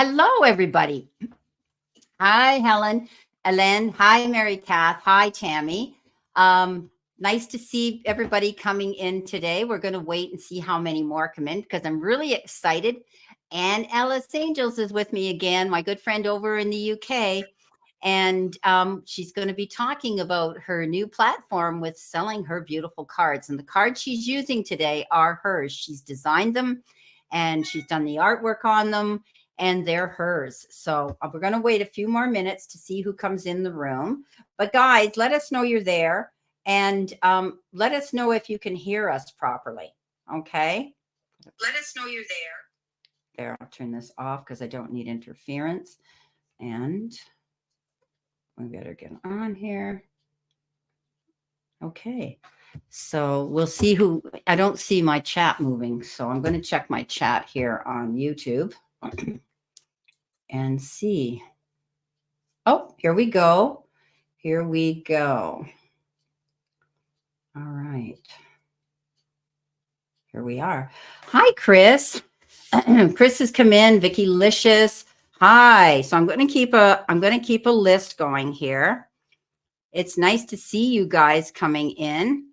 Hello, everybody. Hi, Helen, Ellen. Hi, Mary Kath. Hi, Tammy. Nice to see everybody coming in today. We're going to wait and see how many more come in because I'm really excited. And Ellis Angels is with me again, my good friend over in the UK. And she's going to be talking about her new platform with selling her beautiful cards. And the cards she's using today are hers. She's designed them and she's done the artwork on them and they're hers. So we're going to wait a few more minutes to see who comes in the room. But guys, let us know you're there and let us know if you can hear us properly. Okay. Let us know you're there. There, I'll turn this off because I don't need interference. And we better get on here. Okay. So we'll see who, I don't see my chat moving. So I'm going to check my chat here on YouTube and see. Oh, here we go. Here we go. All right. Here we are. Hi, Chris. Chris has come in. Vicky Licious. Hi. So I'm going to keep a list going here. It's nice to see you guys coming in.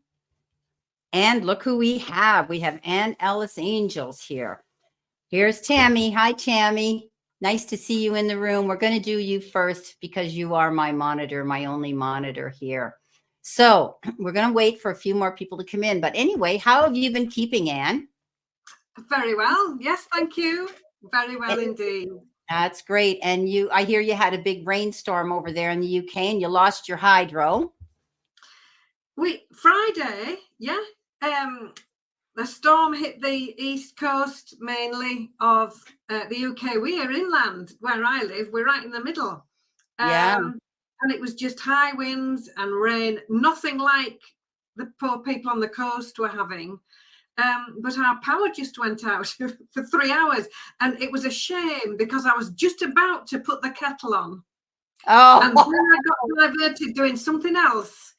And look who we have. We have Ellis Angels here. Here's Tammy. Hi, Tammy. Nice to see you in the room. We're going to do you first because you are my monitor, my only monitor here. So we're going to wait for a few more people to come in. But anyway, how have you been keeping, Anne? Very well. Yes, thank you. Very well indeed. That's great. And I hear you had a big rainstorm over there in the UK and you lost your hydro. Friday, yeah. The storm hit the east coast mainly of the UK. We are inland where I live. We're right in the middle. Yeah. And it was just high winds and rain, nothing like the poor people on the coast were having. But our power just went out for 3 hours. And it was a shame because I was just about to put the kettle on. Oh. And then I got diverted doing something else.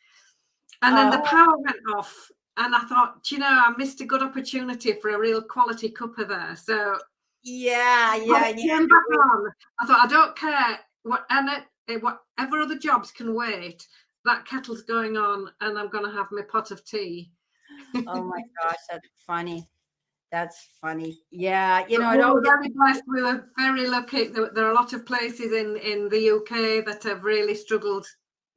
And then the power went off. And I thought, I missed a good opportunity for a real quality cuppa there. So yeah. I thought, I don't care whatever other jobs can wait. That kettle's going on, and I'm going to have my pot of tea. Oh my gosh, that's funny. That's funny. Yeah, we were very blessed. We were very lucky. There are a lot of places in the UK that have really struggled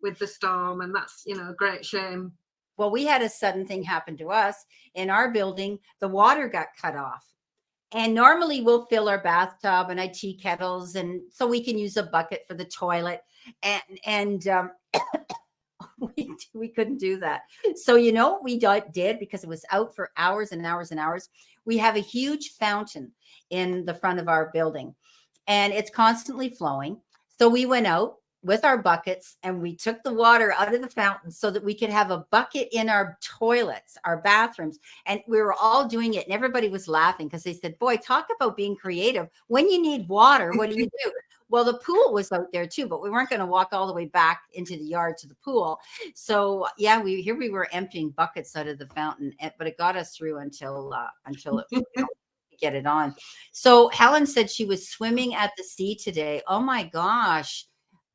with the storm, and that's a great shame. Well, we had a sudden thing happen to us in our building. The water got cut off. And normally we'll fill our bathtub and our tea kettles, and so we can use a bucket for the toilet. And we couldn't do that. So what we did, because it was out for hours and hours and hours, we have a huge fountain in the front of our building, and it's constantly flowing. So we went out with our buckets and we took the water out of the fountain so that we could have a bucket in our toilets, our bathrooms. And we were all doing it. And everybody was laughing because they said, boy, talk about being creative. When you need water, what do you do? Well, the pool was out there too, but we weren't going to walk all the way back into the yard to the pool. So yeah, we were emptying buckets out of the fountain, but it got us through until it get it on. So Helen said she was swimming at the sea today. Oh my gosh.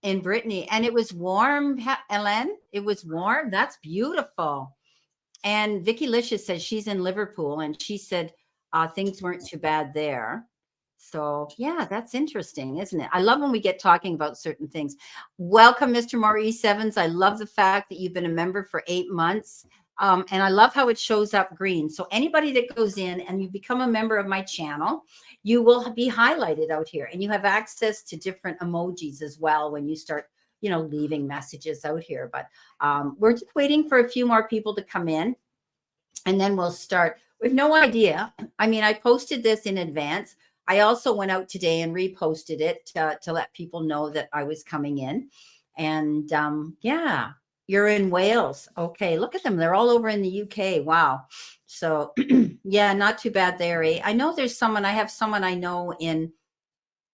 In Brittany, and it was warm, Ellen. It was warm. That's beautiful. And Vicky Licious says she's in Liverpool, and she said things weren't too bad there. So yeah, that's interesting, isn't it? I love when we get talking about certain things. Welcome, Mr. Maurice Evans. I love the fact that you've been a member for 8 months. And I love how it shows up green. So anybody that goes in and you become a member of my channel, you will be highlighted out here, and you have access to different emojis as well when you start, leaving messages out here. But we're just waiting for a few more people to come in, and then we'll start. We have no idea. I mean, I posted this in advance. I also went out today and reposted it to let people know that I was coming in. And yeah. You're in Wales. Okay, look at them. They're all over in the UK. Wow. So yeah, not too bad there. I know there's someone, I have someone I know in,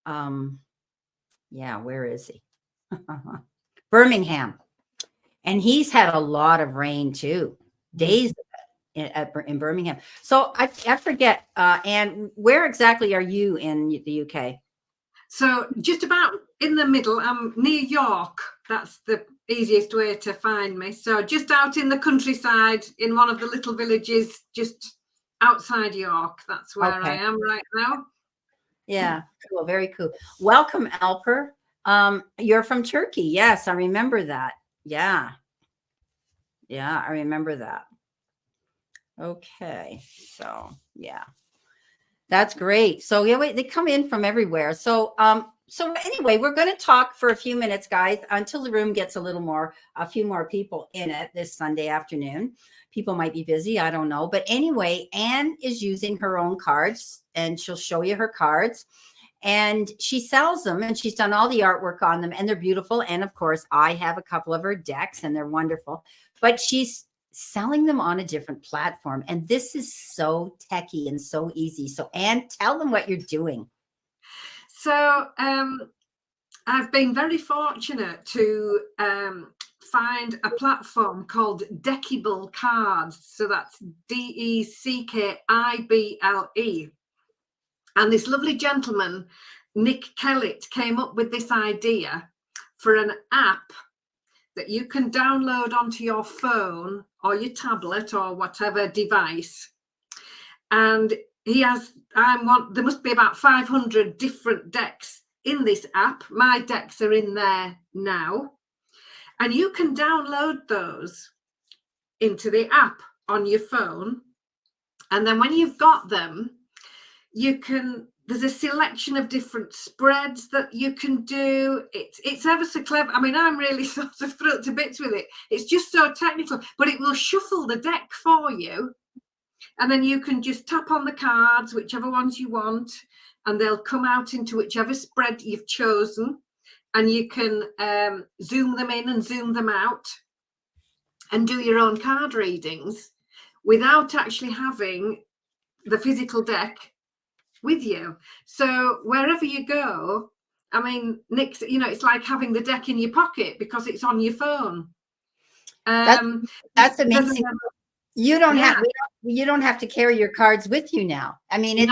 yeah, where is he? Birmingham. And he's had a lot of rain too. Days in Birmingham. So I forget, Anne, where exactly are you in the UK? So just about in the middle, I'm near York. That's the easiest way to find me. So just out in the countryside, in one of the little villages, just outside York. That's where I am right now. Yeah, cool, very cool. Welcome, Alper. You're from Turkey. Yes, I remember that. Yeah. Yeah, I remember that. Okay. So, yeah. That's great. So, yeah, wait, they come in from everywhere. So anyway, we're going to talk for a few minutes, guys, until the room gets a few more people in it this Sunday afternoon. People might be busy, I don't know. But anyway, Anne is using her own cards, and she'll show you her cards. And she sells them, and she's done all the artwork on them, and they're beautiful. And of course, I have a couple of her decks, and they're wonderful. But she's selling them on a different platform. And this is so techy and so easy. So, Anne, tell them what you're doing. So I've been very fortunate to find a platform called Deckable Cards. So that's Deckible. And this lovely gentleman, Nick Kellett, came up with this idea for an app that you can download onto your phone or your tablet or whatever device. And there must be about 500 different decks in this app. My decks are in there now. And you can download those into the app on your phone. And then when you've got them, there's a selection of different spreads that you can do. It's ever so clever. I mean, I'm really sort of thrilled to bits with it. It's just so technical, but it will shuffle the deck for you. And then you can just tap on the cards, whichever ones you want, and they'll come out into whichever spread you've chosen. And you can zoom them in and zoom them out and do your own card readings without actually having the physical deck with you. So wherever you go, I mean, Nick's, it's like having the deck in your pocket because it's on your phone. That's amazing. You don't have to carry your cards with you now. I mean,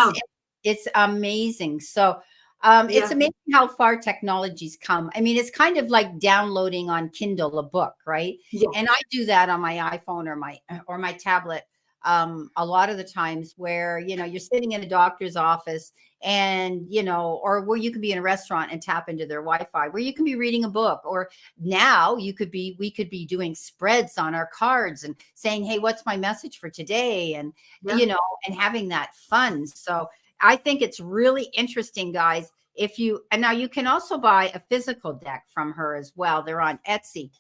it's amazing. So it's amazing how far technology's come. I mean, it's kind of like downloading on Kindle a book, right? Yeah. And I do that on my iPhone or my tablet a lot of the times where, you're sitting in a doctor's office and, or where you could be in a restaurant and tap into their Wi-Fi, where you can be reading a book, or now we could be doing spreads on our cards and saying, hey, what's my message for today? And, and having that fun. So I think it's really interesting, guys. And now you can also buy a physical deck from her as well. They're on Etsy.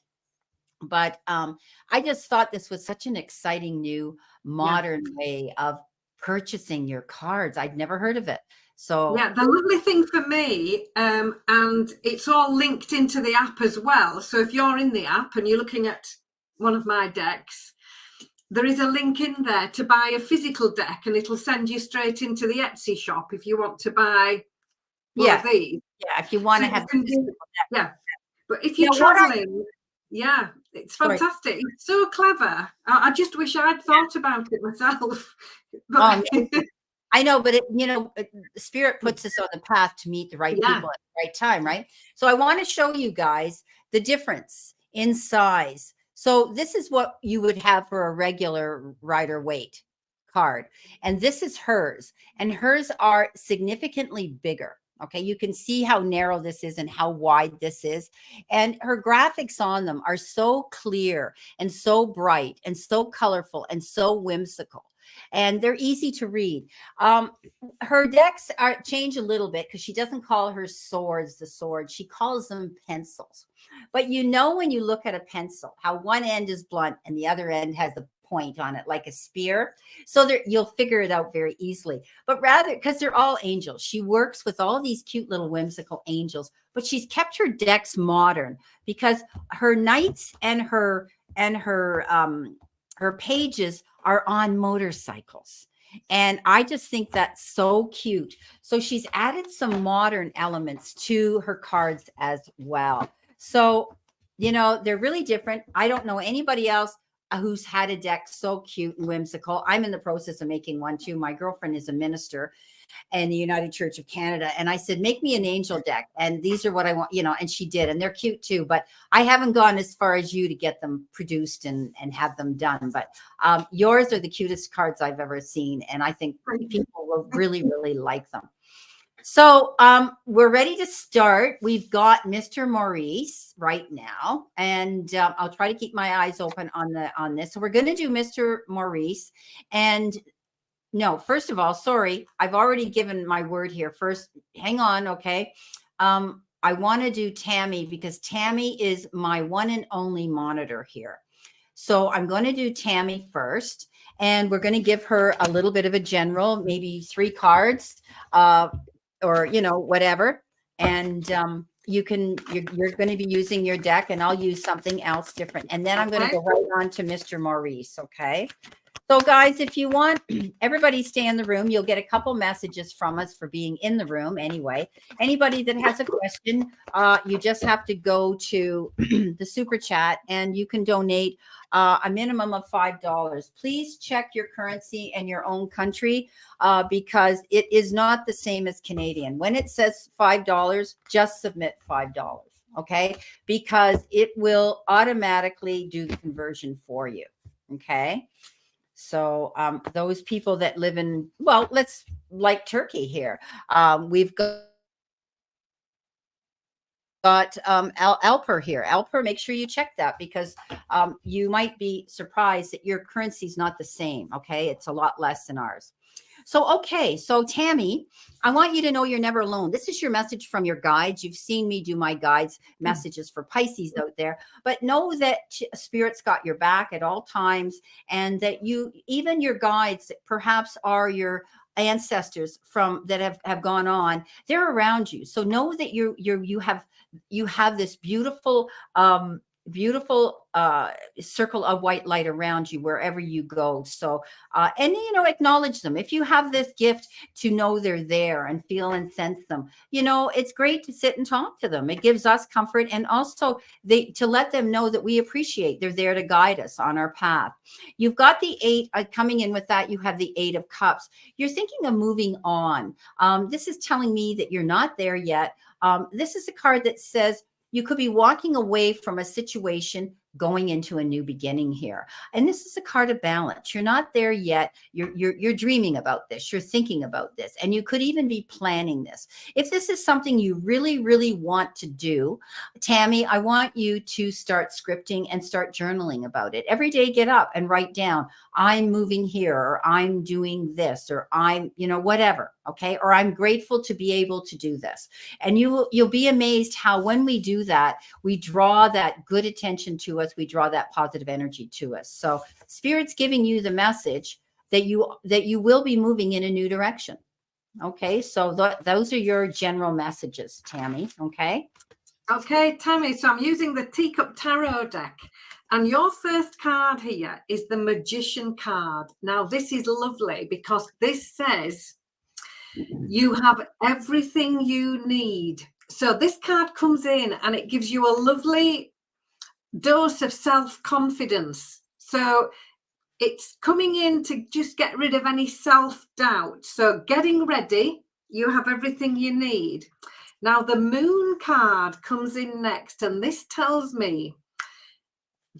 But I just thought this was such an exciting new modern way of purchasing your cards. I'd never heard of it. So yeah, the lovely thing for me, and it's all linked into the app as well. So if you're in the app and you're looking at one of my decks, there is a link in there to buy a physical deck, and it'll send you straight into the Etsy shop if you want to buy one of these. Yeah, if you want to have but if you're traveling, it's fantastic. It's so clever. I just wish I'd thought about it myself. I know, but Spirit puts us on the path to meet the right people at the right time, right? So I want to show you guys the difference in size. So this is what you would have for a regular Rider-Waite card. And this is hers. And hers are significantly bigger. Okay, you can see how narrow this is and how wide this is. And her graphics on them are so clear and so bright and so colorful and so whimsical. And they're easy to read. Her decks change a little bit because she doesn't call her swords the swords. She calls them pencils. But when you look at a pencil, how one end is blunt and the other end has the point on it like a spear. So you'll figure it out very easily. But rather, because they're all angels, she works with all these cute little whimsical angels, but she's kept her decks modern because her knights and her pages are on motorcycles. And I just think that's so cute. So she's added some modern elements to her cards as well. So, they're really different. I don't know anybody else who's had a deck so cute and whimsical. I'm in the process of making one too. My girlfriend is a minister, and the United Church of Canada. And I said, make me an angel deck. And these are what I want, and she did. And they're cute too. But I haven't gone as far as you to get them produced and have them done. But yours are the cutest cards I've ever seen. And I think people will really, really like them. So we're ready to start. We've got Mr. Maurice right now, and I'll try to keep my eyes open on this. So we're going to do Mr. Maurice. And no, first of all, sorry, I've already given my word here. First, hang on, okay? I want to do Tammy because Tammy is my one and only monitor here. So I'm going to do Tammy first, and we're going to give her a little bit of a general, maybe 3 cards. Or whatever, and you're going to be using your deck, and I'll use something else different, and then I'm going to go right on to Mr. Maurice. Okay, so guys, if you want, everybody stay in the room. You'll get a couple messages from us for being in the room anyway. Anybody that has a question, you just have to go to the super chat, and you can donate a minimum of $5. Please check your currency and your own country because it is not the same as Canadian. When it says $5, just submit $5, okay? Because it will automatically do the conversion for you, okay? So those people that live in, well, let's like Turkey here. We've got Alper here. Alper, make sure you check that because you might be surprised that your currency is not the same. Okay, it's a lot less than ours. So, okay, so Tammy, I want you to know you're never alone. This is your message from your guides. You've seen me do my guides messages for Pisces out there, but know that Spirit's got your back at all times, and that even your guides perhaps are your ancestors from that have gone on. They're around you. So know that you have this beautiful circle of white light around you wherever you go. So and acknowledge them. If you have this gift to know they're there and feel and sense them, it's great to sit and talk to them. It gives us comfort, and also to let them know that we appreciate they're there to guide us on our path. You've got the 8 coming in with that. You have the 8 of Cups. You're thinking of moving on. This is telling me that you're not there yet. This is a card that says you could be walking away from a situation, going into a new beginning here. And this is a card of balance. You're not there yet. You're dreaming about this. You're thinking about this. And you could even be planning this. If this is something you really, really want to do, Tammy, I want you to start scripting and start journaling about it. Every day, get up and write down, I'm moving here, or I'm doing this, or I'm, whatever. Okay. Or I'm grateful to be able to do this. And you'll be amazed how when we do that, we draw that good attention to us. We draw that positive energy to us. So Spirit's giving you the message that you will be moving in a new direction. Okay. So those are your general messages, Tammy. Okay. Okay, Tammy. So I'm using the Teacup Tarot deck. And your first card here is the Magician card. Now, this is lovely because this says you have everything you need. So this card comes in and it gives you a lovely dose of self-confidence. So it's coming in to just get rid of any self-doubt. So getting ready, you have everything you need. Now, the Moon card comes in next, and this tells me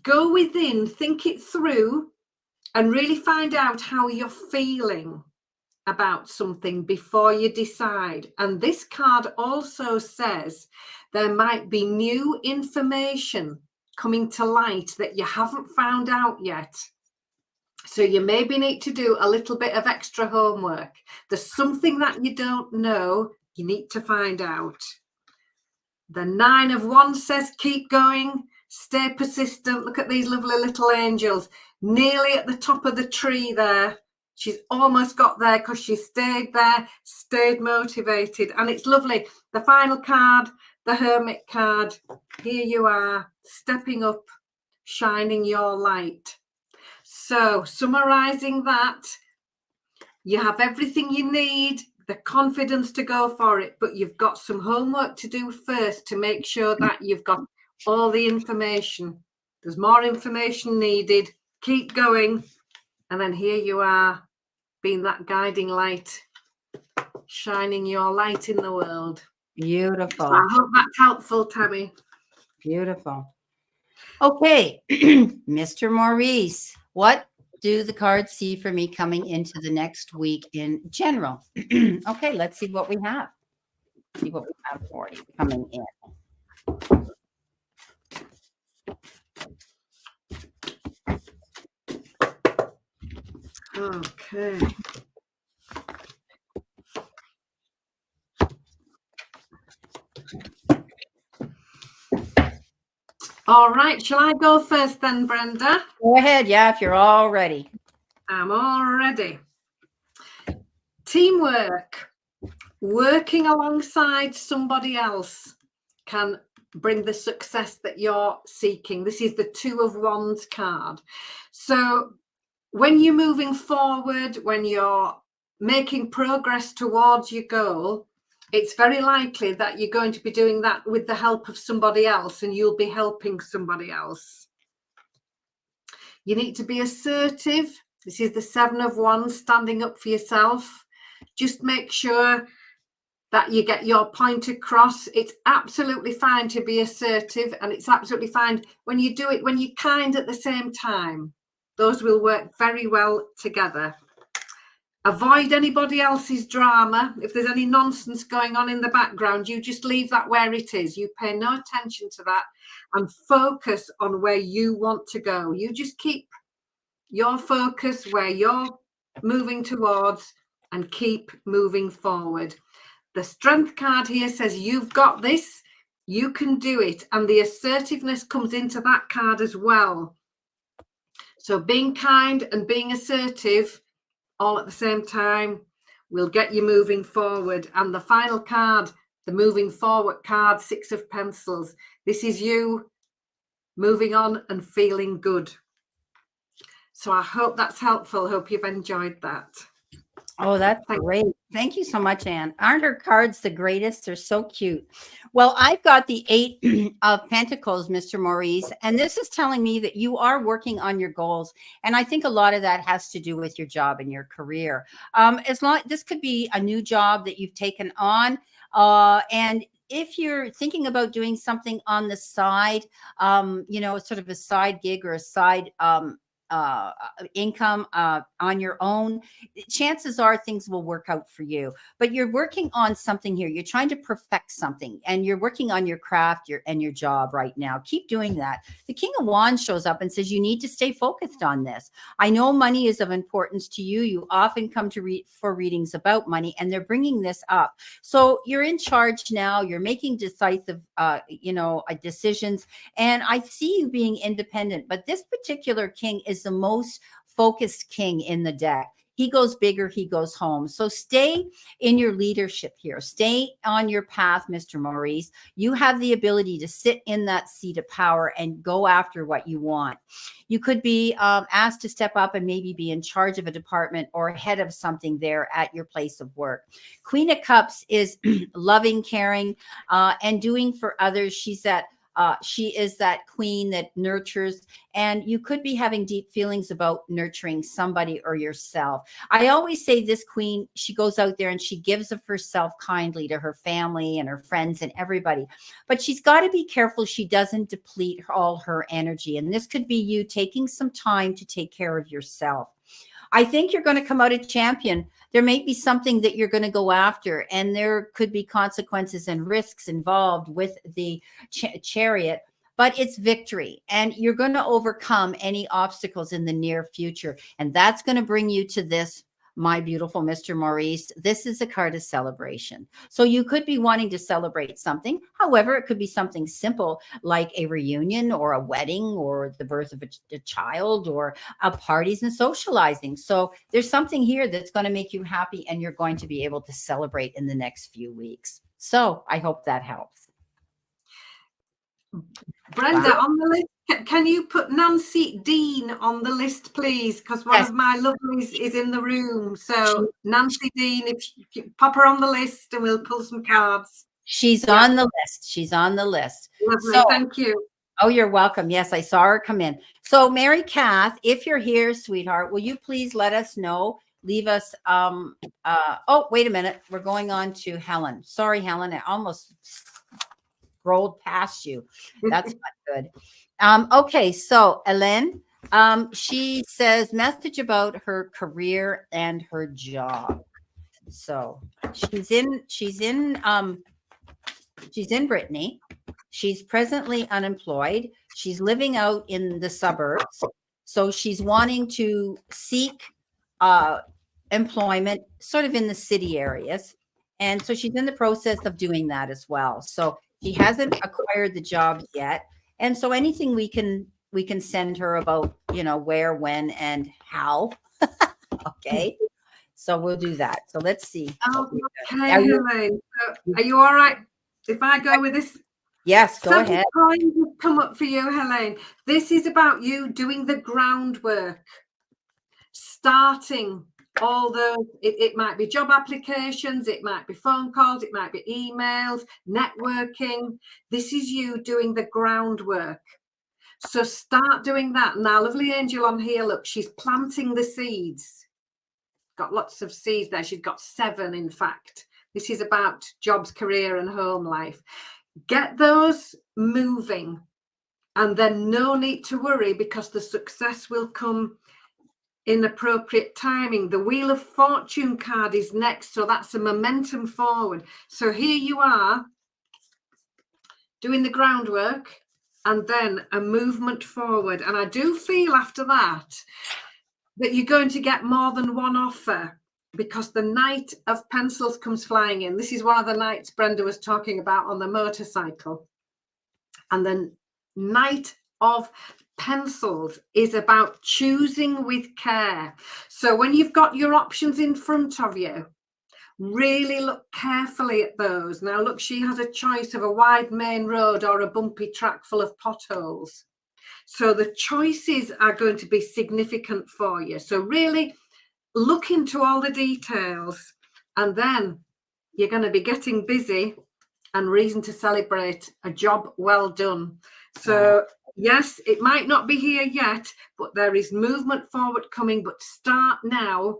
go within, think it through, and really find out how you're feeling about something before you decide. And this card also says there might be new information coming to light that you haven't found out yet. So you maybe need to do a little bit of extra homework. There's something that you don't know, you need to find out. The 9 of Wands says keep going, stay persistent. Look at these lovely little angels nearly at the top of the tree there. She's almost got there because she stayed there, stayed motivated. And it's lovely. The final card, the Hermit card. Here you are, stepping up, shining your light. So summarizing that, you have everything you need, the confidence to go for it, but you've got some homework to do first to make sure that you've got all the information. There's more information needed. Keep going. And then here you are, being that guiding light, shining your light in the world. Beautiful. So I hope that's helpful, Tammy. Beautiful. Okay, Mr. Maurice, what do the cards see for me coming into the next week in general? Okay, let's see what we have. See what we have for you coming in. Okay. All right, shall I go first then, Brenda? Go ahead, yeah, if you're all ready. I'm all ready. Teamwork. Working alongside somebody else can bring the success that you're seeking. This is the Two of Wands card. So when you're moving forward, when you're making progress towards your goal, it's very likely that you're going to be doing that with the help of somebody else, and you'll be helping somebody else. You need to be assertive. This is the Seven of Wands, standing up for yourself. Just make sure that you get your point across. It's absolutely fine to be assertive, and it's absolutely fine when you do it when you're kind at the same time. Those will work very well together. Avoid anybody else's drama. If there's any nonsense going on in the background, you just leave that where it is. You pay no attention to that and focus on where you want to go. You just keep your focus where you're moving towards and keep moving forward. The Strength card here says you've got this, you can do it, and the assertiveness comes into that card as well. So being kind and being assertive all at the same time will get you moving forward. And the final card, the moving forward card, Six of Pentacles. This is you moving on and feeling good. So I hope that's helpful. Hope you've enjoyed that. Oh, that's great. Thank you so much, Anne. Aren't her cards the greatest? They're so cute. Well, I've got the Eight of Pentacles, Mr. Maurice, and this is telling me that you are working on your goals. And I think a lot of that has to do with your job and your career. This could be a new job that you've taken on. And if you're thinking about doing something on the side, sort of a side gig or a side income on your own, chances are things will work out for you. But you're working on something here. You're trying to perfect something, and you're working on your craft and your job right now. Keep doing that. The King of Wands shows up and says you need to stay focused on this. I know money is of importance to you. You often come to for readings about money, and they're bringing this up. So you're in charge now. You're making decisive, decisions. And I see you being independent. But this particular king is the most focused king in the deck. He goes bigger, he goes home. So stay in your leadership here. Stay on your path, Mr. Maurice. You have the ability to sit in that seat of power and go after what you want. You could be asked to step up and maybe be in charge of a department or head of something there at your place of work. Queen of Cups is loving, caring, and doing for others. She is that queen that nurtures, and you could be having deep feelings about nurturing somebody or yourself. I always say this queen, she goes out there and she gives of herself kindly to her family and her friends and everybody, but she's got to be careful she doesn't deplete all her energy. And this could be you taking some time to take care of yourself. I think you're going to come out a champion. There may be something that you're going to go after, and there could be consequences and risks involved with the chariot, but it's victory, and you're going to overcome any obstacles in the near future. And that's going to bring you to this, my beautiful Mr. Maurice. This is a card of celebration. So you could be wanting to celebrate something. However, it could be something simple like a reunion or a wedding or the birth of a child or parties and socializing. So there's something here that's going to make you happy, and you're going to be able to celebrate in the next few weeks. So I hope that helps. Brenda, wow. On the list, can you put Nancy Dean on the list, please? Because one of my lovelies is in the room. So Nancy Dean, if you pop her on the list, and we'll pull some cards. She's on the list. She's on the list. Lovely. So, thank you. Oh, you're welcome. Yes, I saw her come in. So Mary Kath, if you're here, sweetheart, will you please let us know leave us. Oh, wait a minute. We're going on to Helen. Sorry, Helen. I almost rolled past you. That's not good. Okay, so Ellen, she says message about her career and her job. So she's in Brittany. She's presently unemployed. She's living out in the suburbs. So she's wanting to seek employment sort of in the city areas. And so she's in the process of doing that as well. So she hasn't acquired the job yet. And so anything we can send her about, where, when, and how. Okay. So we'll do that. So let's see. Okay, Helene. Are you all right if I go with this? Yes, go ahead. Something has come up for you, Helene. This is about you doing the groundwork, starting all those. It might be job applications, it might be phone calls, it might be emails, networking. This is you doing the groundwork. So start doing that. Now, lovely angel on here, look, she's planting the seeds. Got lots of seeds there. She's got 7, in fact. This is about jobs, career, and home life. Get those moving, and then no need to worry, because the success will come in appropriate timing. The Wheel of Fortune card is next, so that's a momentum forward. So here you are doing the groundwork and then a movement forward. And I do feel after that you're going to get more than one offer, because the Knight of Pencils comes flying in. This is one of the knights Brenda was talking about on the motorcycle. And then Knight of Pencils is about choosing with care. So when you've got your options in front of you, really look carefully at those. Now, look, she has a choice of a wide main road or a bumpy track full of potholes. So the choices are going to be significant for you. So really look into all the details, and then you're going to be getting busy and reason to celebrate a job well done. So yes, it might not be here yet, but there is movement forward coming. But start now,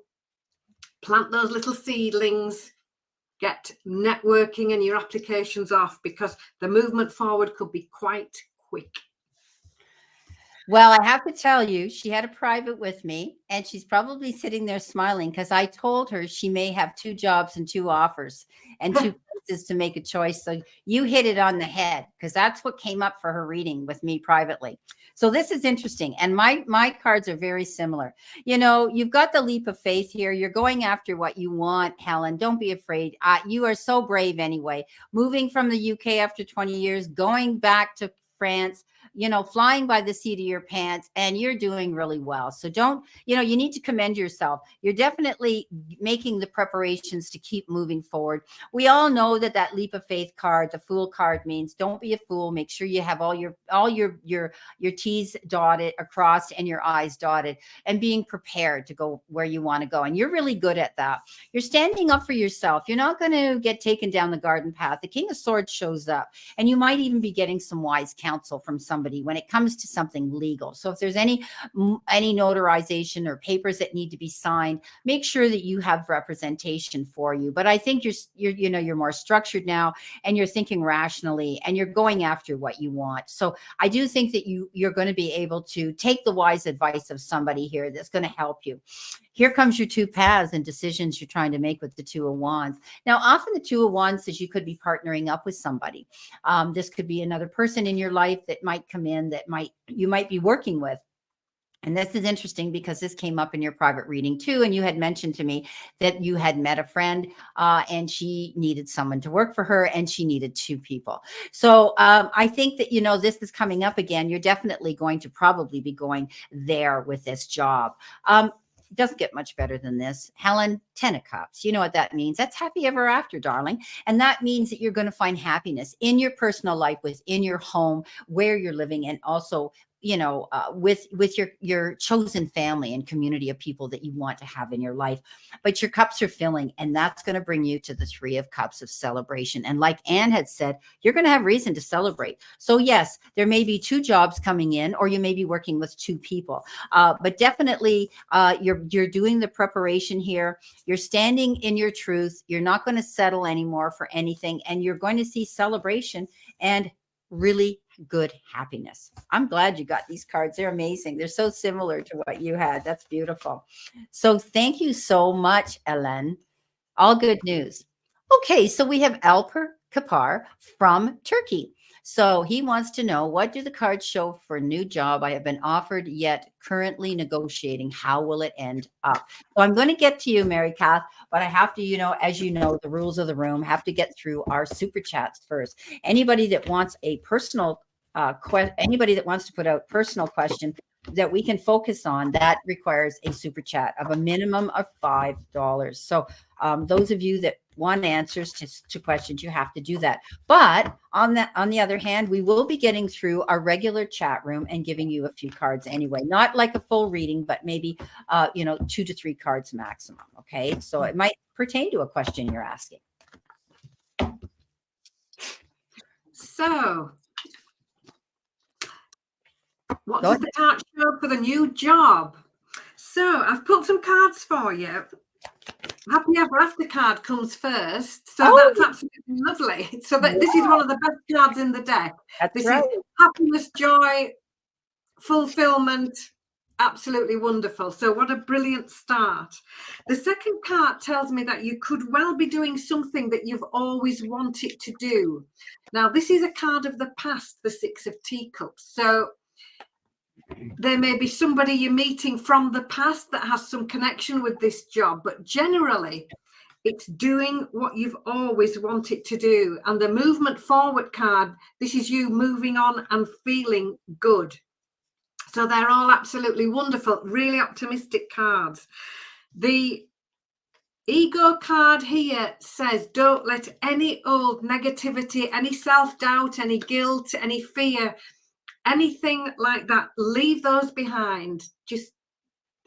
plant those little seedlings, get networking and your applications off, because the movement forward could be quite quick. Well, I have to tell you, she had a private with me, and she's probably sitting there smiling, because I told her she may have 2 jobs and 2 offers and 2 places to make a choice. So you hit it on the head, because that's what came up for her reading with me privately. So this is interesting. And my cards are very similar. You've got the leap of faith here. You're going after what you want, Helen. Don't be afraid. You are so brave anyway. Moving from the UK after 20 years, going back to France, flying by the seat of your pants, and you're doing really well. So don't, you need to commend yourself. You're definitely making the preparations to keep moving forward. We all know that leap of faith card, the Fool card, means don't be a fool. Make sure you have all your T's dotted across and your I's dotted, and being prepared to go where you want to go. And you're really good at that. You're standing up for yourself. You're not going to get taken down the garden path. The King of Swords shows up, and you might even be getting some wise counsel from somebody when it comes to something legal. So if there's any notarization or papers that need to be signed, make sure that you have representation for you. But I think you're more structured now, and you're thinking rationally, and you're going after what you want. So I do think that you're going to be able to take the wise advice of somebody here that's going to help you. Here comes your 2 paths and decisions you're trying to make with the 2 of Wands. Now, often the 2 of Wands says you could be partnering up with somebody. This could be another person in your life that might come in, that you might be working with. And this is interesting, because this came up in your private reading too. And you had mentioned to me that you had met a friend and she needed someone to work for her, and she needed 2 people. So I think that, this is coming up again. You're definitely going to probably be going there with this job. Doesn't get much better than this. Helen, 10 of Cups. You know what that means. That's happy ever after, darling. And that means that you're going to find happiness in your personal life, within your home, where you're living, and also with your chosen family and community of people that you want to have in your life. But your cups are filling, and that's going to bring you to the Three of Cups of celebration. And like Anne had said, you're going to have reason to celebrate. So yes, there may be 2 jobs coming in, or you may be working with 2 people. But definitely, you're doing the preparation here. You're standing in your truth. You're not going to settle anymore for anything, and you're going to see celebration and really good happiness. I'm glad you got these cards. They're amazing. They're so similar to what you had. That's beautiful. So thank you so much, Ellen. All good news. Okay, so we have Alper Kapar from Turkey. So he wants to know, what do the cards show for a new job I have been offered yet currently negotiating? How will it end up? So I'm going to get to you, Mary Kath, but I have to, as you know, the rules of the room, have to get through our super chats first. Anybody that wants a personal anybody that wants to put out personal question that we can focus on, that requires a super chat of a minimum of $5. So those of you that want answers to questions, you have to do that. But on the other hand, we will be getting through our regular chat room and giving you a few cards anyway, not like a full reading, but maybe 2 to 3 cards maximum. Okay, so it might pertain to a question you're asking. So what does the card show for the new job? So I've put some cards for you. Happy Ever After card comes first. So that's absolutely lovely. So this is one of the best cards in the deck. This is happiness, joy, fulfillment. Absolutely wonderful. So what a brilliant start. The second card tells me that you could well be doing something that you've always wanted to do. Now, this is a card of the past, the Six of Teacups. So there may be somebody you're meeting from the past that has some connection with this job, but generally it's doing what you've always wanted to do. And the movement forward card, this is you moving on and feeling good. So they're all absolutely wonderful, really optimistic cards. The ego card here says, don't let any old negativity, any self-doubt, any guilt, any fear, anything like that, leave those behind. Just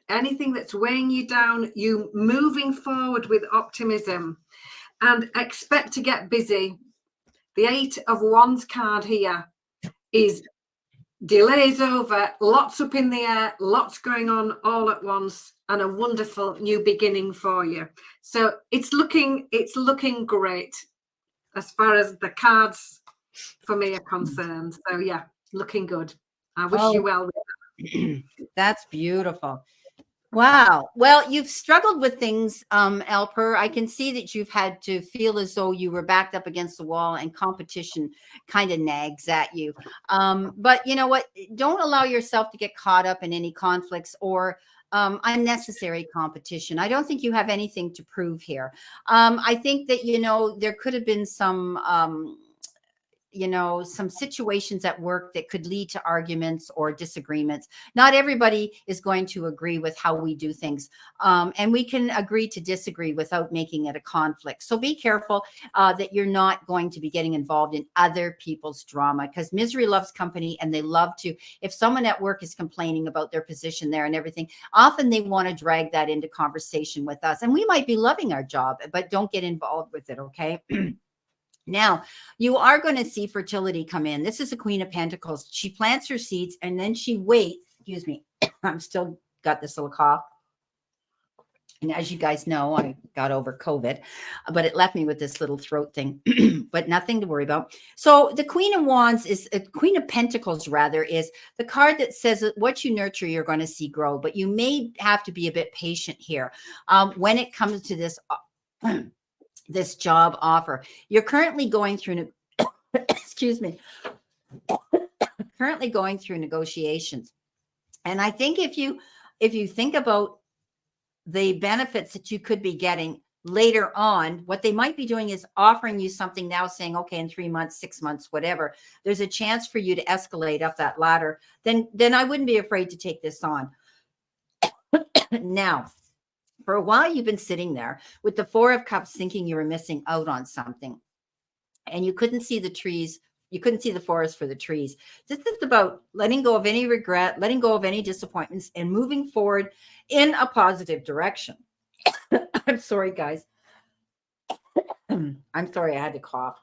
anything that's weighing you down, you moving forward with optimism and expect to get busy. The 8 of Wands card here is delays over, lots up in the air, lots going on all at once, and a wonderful new beginning for you. So it's looking great as far as the cards for me are concerned. So yeah, looking good. I wish you well with that. That's beautiful. Wow. Well, you've struggled with things, Alper. I can see that you've had to feel as though you were backed up against the wall and competition kind of nags at you. But you know what? Don't allow yourself to get caught up in any conflicts or unnecessary competition. I don't think you have anything to prove here. I think that, there could have been some situations at work that could lead to arguments or disagreements. Not everybody is going to agree with how we do things. And we can agree to disagree without making it a conflict. So be careful that you're not going to be getting involved in other people's drama, because misery loves company, and they love to, if someone at work is complaining about their position there and everything, often they want to drag that into conversation with us. And we might be loving our job, but don't get involved with it, okay? Now, you are going to see fertility come in. This is a Queen of Pentacles. She plants her seeds and then she waits. Excuse me. I'm still got this little cough. And as you guys know, I got over COVID, but it left me with this little throat thing, but nothing to worry about. So the Queen of Wands is Queen of Pentacles, rather, is the card that says that what you nurture, you're going to see grow, but you may have to be a bit patient here when it comes to this this job offer. You're currently going through, excuse me, currently going through negotiations. And I think if you think about the benefits that you could be getting later on, what they might be doing is offering you something now, saying, okay, in 3 months, 6 months, whatever, there's a chance for you to escalate up that ladder. Then I wouldn't be afraid to take this on. Now, for a while, you've been sitting there with the Four of Cups thinking you were missing out on something, and you couldn't see the trees you couldn't see the forest for the trees. This is about letting go of any regret, letting go of any disappointments, and moving forward in a positive direction. I'm sorry, guys. I'm sorry, I had to cough.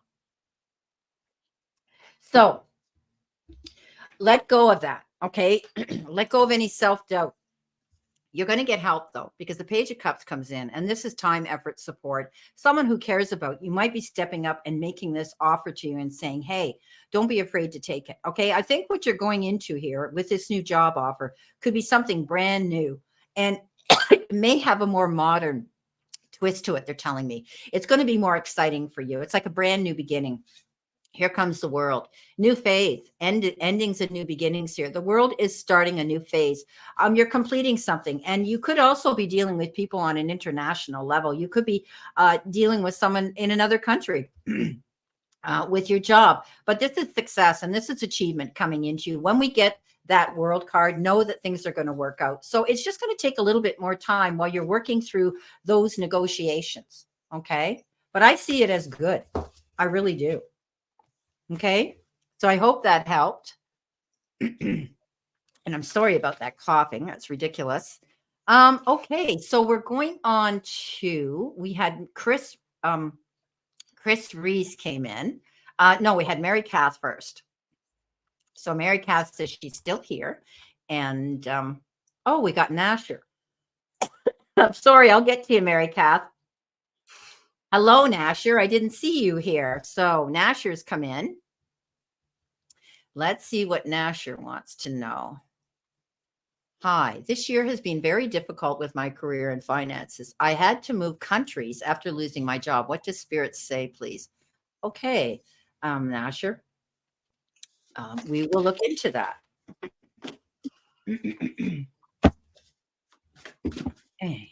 So let go of that. Okay. Let go of any self-doubt. You're going to get help though, because the Page of Cups comes in, and this is time, effort, support. Someone who cares about you might be stepping up and making this offer to you and saying, hey, don't be afraid to take it. Okay. I think what you're going into here with this new job offer could be something brand new, and it may have a more modern twist to it. They're telling me it's going to be more exciting for you. It's like a brand new beginning. Here comes the world, new phase, endings and new beginnings here. The world is starting a new phase. You're completing something, and you could also be dealing with people on an international level. You could be dealing with someone in another country with your job, but this is success and this is achievement coming into you. When we get that world card, know that things are going to work out. So it's just going to take a little bit more time while you're working through those negotiations. Okay. But I see it as good. I really do. Okay. So I hope that helped. And I'm sorry about that coughing. That's ridiculous. Okay. So we're going on to, we had Chris Reese came in. No, we had Mary Cass first. So Mary Cass says she's still here. And oh, we got Nasher. I'm sorry, I'll get to you, Mary Cass. Hello, Nasher. I didn't see you here. So Nasher's come in. Let's see what Nasher wants to know. Hi, this year has been very difficult with my career and finances. I had to move countries after losing my job. What does Spirit say, please? Okay, Nasher. We will look into that. Okay.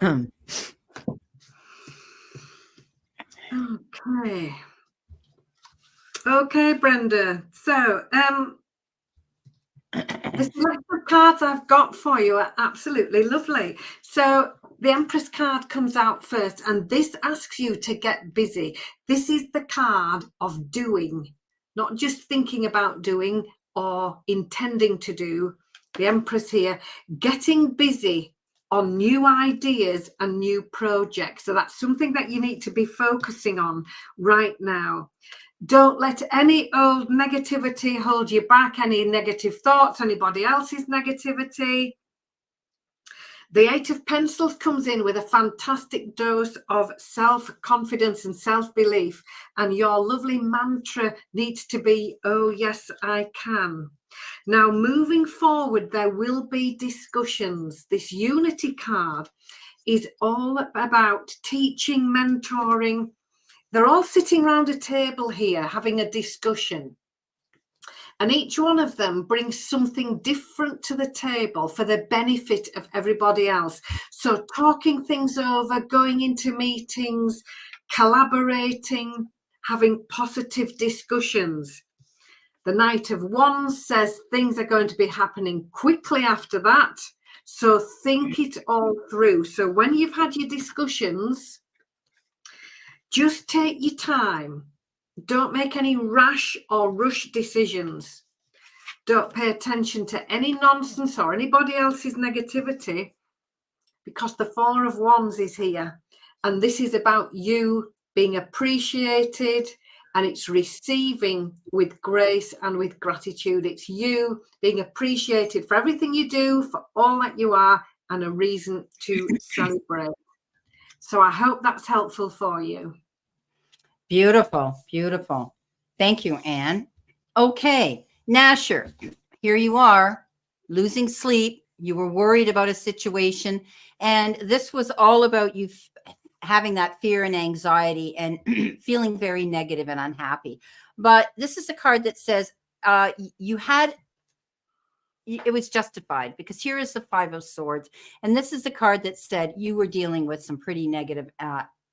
Okay. Okay, Brenda. So, the selection of cards I've got for you are absolutely lovely. So the Empress card comes out first, and this asks you to get busy. This is the card of doing, not just thinking about doing or intending to do. The Empress here, getting busy on new ideas and new projects. So that's something that you need to be focusing on right now. Don't let any old negativity hold you back, any negative thoughts, anybody else's negativity. The Eight of Pentacles comes in with a fantastic dose of self-confidence and self-belief. And your lovely mantra needs to be, oh, yes, I can. Now, moving forward, there will be discussions. This Unity card is all about teaching, mentoring. They're all sitting around a table here having a discussion. And each one of them brings something different to the table for the benefit of everybody else. So talking things over, going into meetings, collaborating, having positive discussions. The Knight of Wands says things are going to be happening quickly after that. So think it all through. So when you've had your discussions, just take your time. Don't make any rash or rush decisions. Don't pay attention to any nonsense or anybody else's negativity, because the Four of Wands is here. And this is about you being appreciated, and it's receiving with grace and with gratitude. It's you being appreciated for everything you do, for all that you are, and a reason to celebrate. So I hope that's helpful for you. Beautiful, beautiful. Thank you, Anne. Okay, Nasher, here you are, losing sleep. You were worried about a situation, and this was all about you having that fear and anxiety and feeling very negative and unhappy. But this is a card that says it was justified, because here is the Five of Swords. And this is the card that said you were dealing with some pretty negative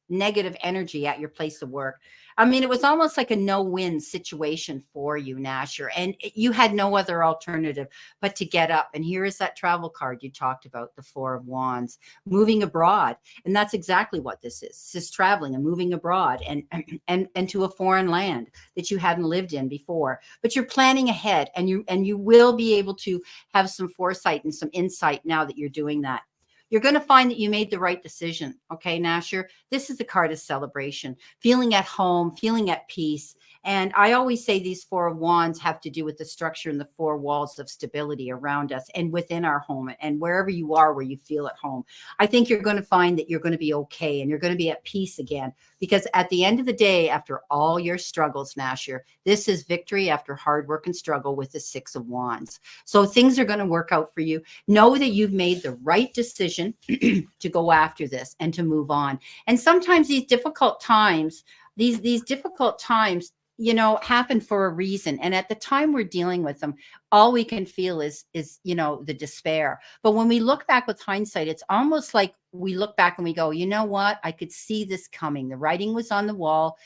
negative energy at your place of work. I mean, it was almost like a no-win situation for you, Nasher, and you had no other alternative but to get up. And here is that travel card you talked about, the Four of Wands, moving abroad. And that's exactly what this is. This is traveling and moving abroad and to a foreign land that you hadn't lived in before. But you're planning ahead, and you will be able to have some foresight and some insight now that you're doing that. You're going to find that you made the right decision. Okay, Nasher, this is the card of celebration, feeling at home, feeling at peace. And I always say these Four of Wands have to do with the structure and the four walls of stability around us and within our home and wherever you are, where you feel at home. I think you're going to find that you're going to be okay and you're going to be at peace again, because at the end of the day, after all your struggles, Nasher, this is victory after hard work and struggle with the Six of Wands. So things are going to work out for you. Know that you've made the right decision to go after this and to move on. And sometimes these difficult times, these difficult times, you know, happen for a reason. And at the time we're dealing with them, all we can feel is, you know, the despair. But when we look back with hindsight, it's almost like we look back and we go, you know what? I could see this coming. The writing was on the wall,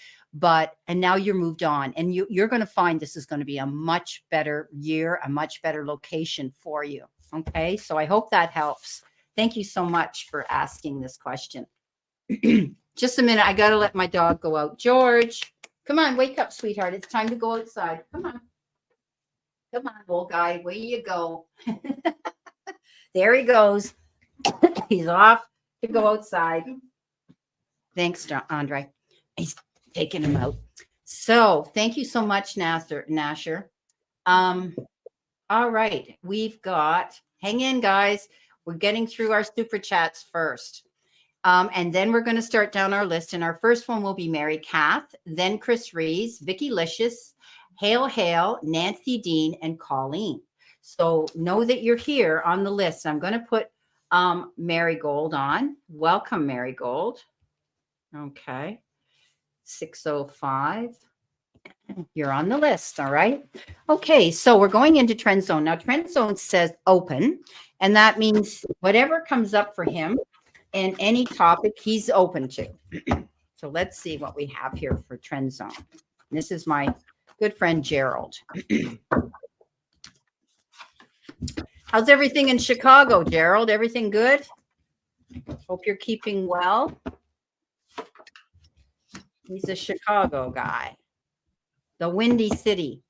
and now you're moved on, and you're going to find this is going to be a much better year, a much better location for you. Okay. So I hope that helps. Thank you so much for asking this question. Just a minute. I got to let my dog go out. George, come on, wake up, sweetheart. It's time to go outside. Come on. Come on, old guy. Where you go? There he goes. He's off to go outside. Thanks, Andre. He's taking him out. So thank you so much, Nasher. All right. We've got, hang in, guys. We're getting through our super chats first. And then we're going to start down our list. And our first one will be Mary Kath, then Chris Rees, Vicky Licious, Hale, Nancy Dean, and Colleen. So know that you're here on the list. I'm going to put Marigold on. Welcome, Marigold. Okay. 605. You're on the list. All right. Okay. So we're going into Trend Zone. Now, Trend Zone says open, and that means whatever comes up for him and any topic he's open to. So let's see what we have here for Trend Zone. This is my good friend, Gerald. How's everything in Chicago, Gerald? Everything good? Hope you're keeping well. He's a Chicago guy. The Windy City.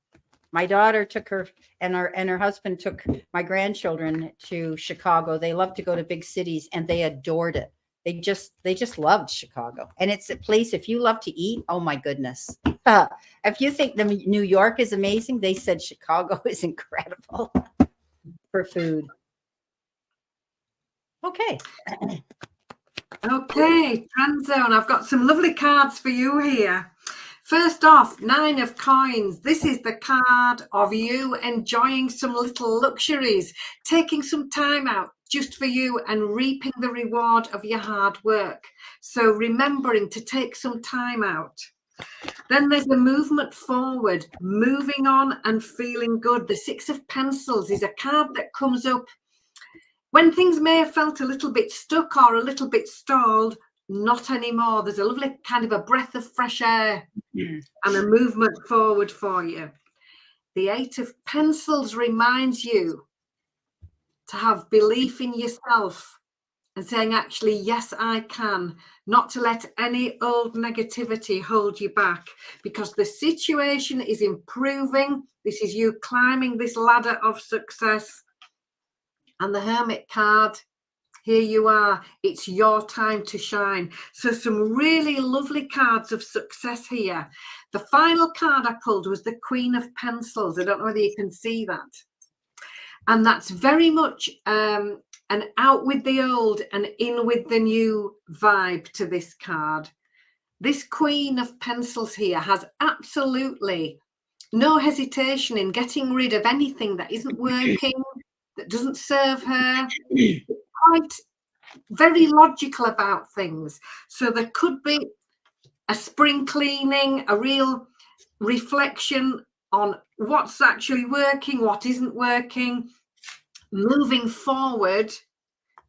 My daughter took her and her husband took my grandchildren to Chicago. They love to go to big cities and they adored it. They just loved Chicago. And it's a place, if you love to eat, oh my goodness. If you think New York is amazing, they said Chicago is incredible for food. Okay. Okay, Trend Zone. I've got some lovely cards for you here. First off, 9 of Coins. This is the card of you enjoying some little luxuries, taking some time out just for you and reaping the reward of your hard work. So remembering to take some time out. Then there's a movement forward, moving on and feeling good. The 6 of Pencils is a card that comes up when things may have felt a little bit stuck or a little bit stalled. Not anymore. There's a lovely kind of a breath of fresh air and a movement forward for you. The 8 of Pencils reminds you to have belief in yourself and saying, actually, yes, I can. Not to let any old negativity hold you back, because the situation is improving. This is you climbing this ladder of success. And the Hermit card, here you are. It's your time to shine. So some really lovely cards of success here. The final card I pulled was the Queen of Pencils. I don't know whether you can see that. And that's very much an out with the old and in with the new vibe to this card. This Queen of Pencils here has absolutely no hesitation in getting rid of anything that isn't working, that doesn't serve her. Quite very logical about things. So there could be a spring cleaning, a real reflection on what's actually working, what isn't working, moving forward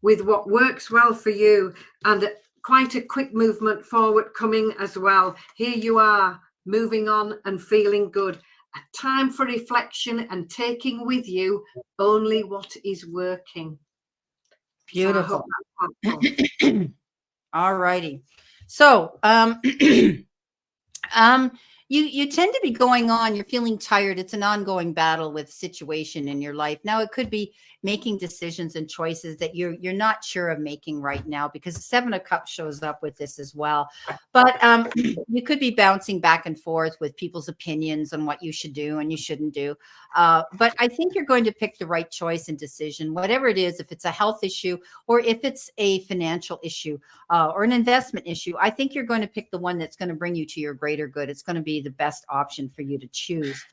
with what works well for you, and quite a quick movement forward coming as well. Here you are, moving on and feeling good. A time for reflection and taking with you only what is working. Beautiful. So I hope that's helpful. All righty. So, you tend to be going on, you're feeling tired. It's an ongoing battle with situation in your life. Now, it could be making decisions and choices that you're not sure of making right now, because the 7 of Cups shows up with this as well. But you could be bouncing back and forth with people's opinions on what you should do and you shouldn't do. But I think you're going to pick the right choice and decision, whatever it is, if it's a health issue or if it's a financial issue or an investment issue. I think you're going to pick the one that's going to bring you to your greater good. It's going to be the best option for you to choose.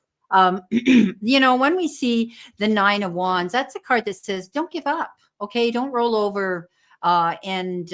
You know, when we see the 9 of Wands, that's a card that says, don't give up. Okay. Don't roll over and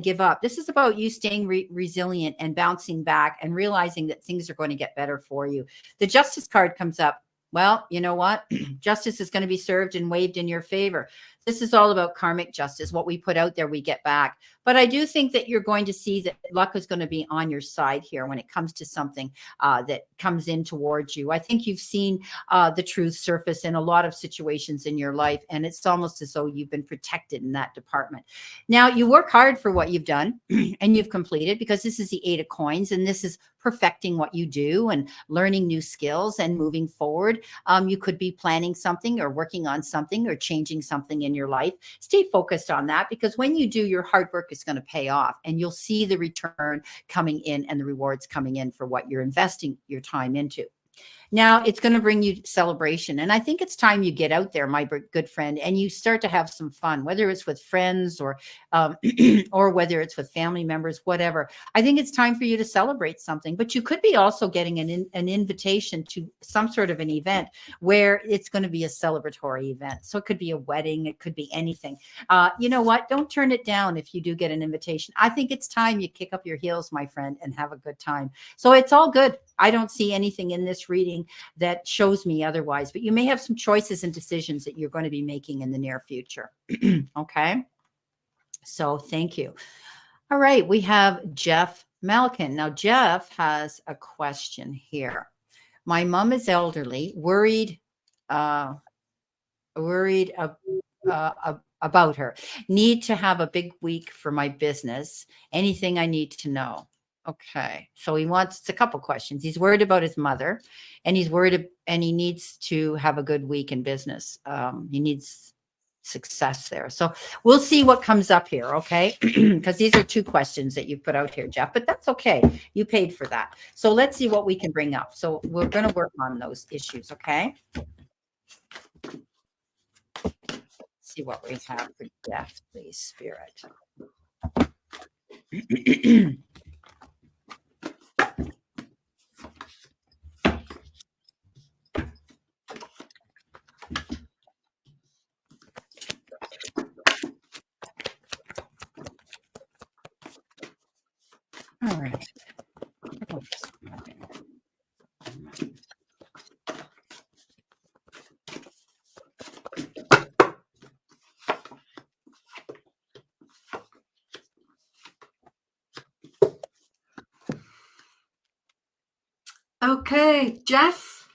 give up. This is about you staying resilient and bouncing back and realizing that things are going to get better for you. The Justice card comes up. Well, you know what? Justice is going to be served and waved in your favor. This is all about karmic justice. What we put out there, we get back. But I do think that you're going to see that luck is going to be on your side here when it comes to something that comes in towards you. I think you've seen the truth surface in a lot of situations in your life, and it's almost as though you've been protected in that department. Now, you work hard for what you've done and you've completed, because this is the 8 of Coins, and this is perfecting what you do and learning new skills and moving forward. You could be planning something or working on something or changing something in your life. Stay focused on that, because when you do, your hard work is going to pay off and you'll see the return coming in and the rewards coming in for what you're investing your time into. Now, it's going to bring you celebration. And I think it's time you get out there, my good friend, and you start to have some fun, whether it's with friends or or whether it's with family members, whatever. I think it's time for you to celebrate something. But you could be also getting an invitation to some sort of an event where it's going to be a celebratory event. So it could be a wedding. It could be anything. You know what? Don't turn it down if you do get an invitation. I think it's time you kick up your heels, my friend, and have a good time. So it's all good. I don't see anything in this reading that shows me otherwise, but you may have some choices and decisions that you're going to be making in the near future. Okay. So thank you. All right. We have Jeff Malkin. Now, Jeff has a question here. My mom is elderly, worried about her. Need to have a big week for my business. Anything I need to know? Okay. So it's a couple questions. He's worried about his mother, and he's worried, and he needs to have a good week in business. He needs success there. So we'll see what comes up here. Okay. Because these are 2 questions that you've put out here, Jeff, but that's okay. You paid for that. So let's see what we can bring up. So we're going to work on those issues. Okay. Let's see what we have for Jeff, please, Spirit. All right. Okay, Jeff.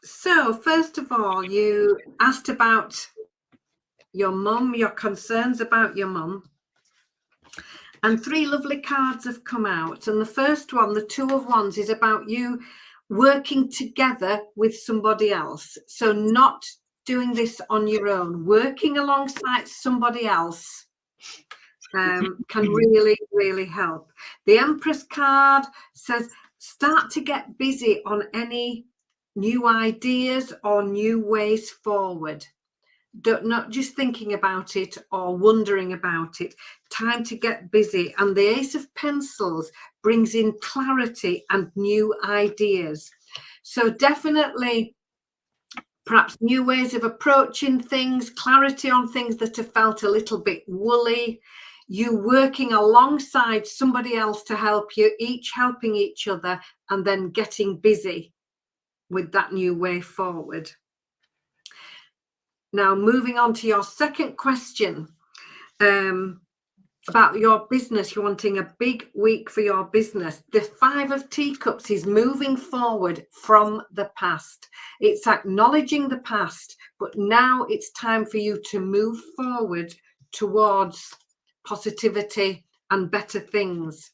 So first of all, you asked about your mum, your concerns about your mum. And 3 lovely cards have come out. And the first one, the 2 of Wands, is about you working together with somebody else. So not doing this on your own, working alongside somebody else can really, really help. The Empress card says, start to get busy on any new ideas or new ways forward. Not just thinking about it or wondering about it. Time to get busy. And the Ace of Pencils brings in clarity and new ideas. So definitely perhaps new ways of approaching things, clarity on things that have felt a little bit woolly, you working alongside somebody else to help you, each helping each other, and then getting busy with that new way forward. Now, moving on to your second question. about your business. You're wanting a big week for your business. The 5 of Teacups is moving forward from the past. It's acknowledging the past, but now it's time for you to move forward towards positivity and better things.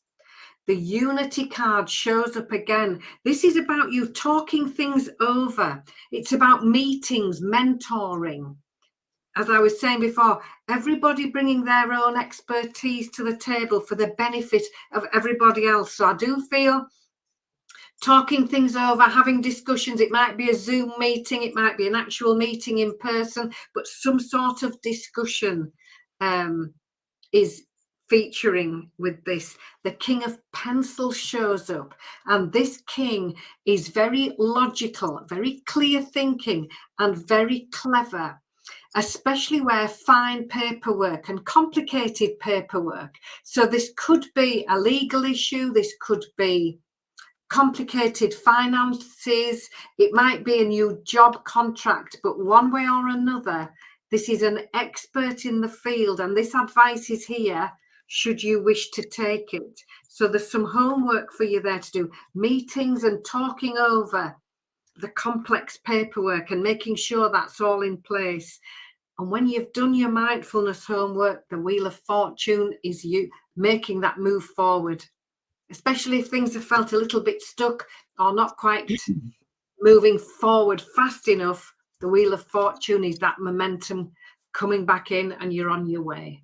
The Unity card shows up again. This is about you talking things over. It's about meetings, mentoring. As I was saying before, everybody bringing their own expertise to the table for the benefit of everybody else. So I do feel talking things over, having discussions. It might be a Zoom meeting, it might be an actual meeting in person, but some sort of discussion is featuring with this. The King of Pencils shows up, and this king is very logical, very clear thinking, and very clever, especially where fine paperwork and complicated paperwork. So this could be a legal issue, this could be complicated finances, it might be a new job contract, but one way or another, this is an expert in the field, and this advice is here should you wish to take it. So there's some homework for you there to do, meetings and talking over the complex paperwork and making sure that's all in place. And when you've done your mindfulness homework, the Wheel of Fortune is you making that move forward, especially if things have felt a little bit stuck or not quite moving forward fast enough. The Wheel of Fortune is that momentum coming back in, and you're on your way.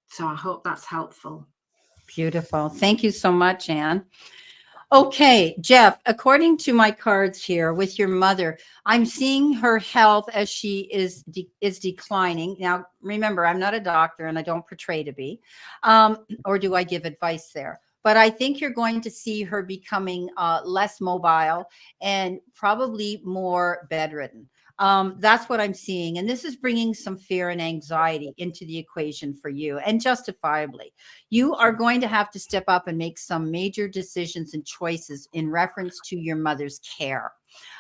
So I hope that's helpful. Beautiful. Thank you so much, Anne. Okay, Jeff, according to my cards here with your mother, I'm seeing her health as she is declining. Now, remember, I'm not a doctor and I don't portray to be, or do I give advice there? But I think you're going to see her becoming less mobile and probably more bedridden. That's what I'm seeing. And this is bringing some fear and anxiety into the equation for you, and justifiably. You are going to have to step up and make some major decisions and choices in reference to your mother's care.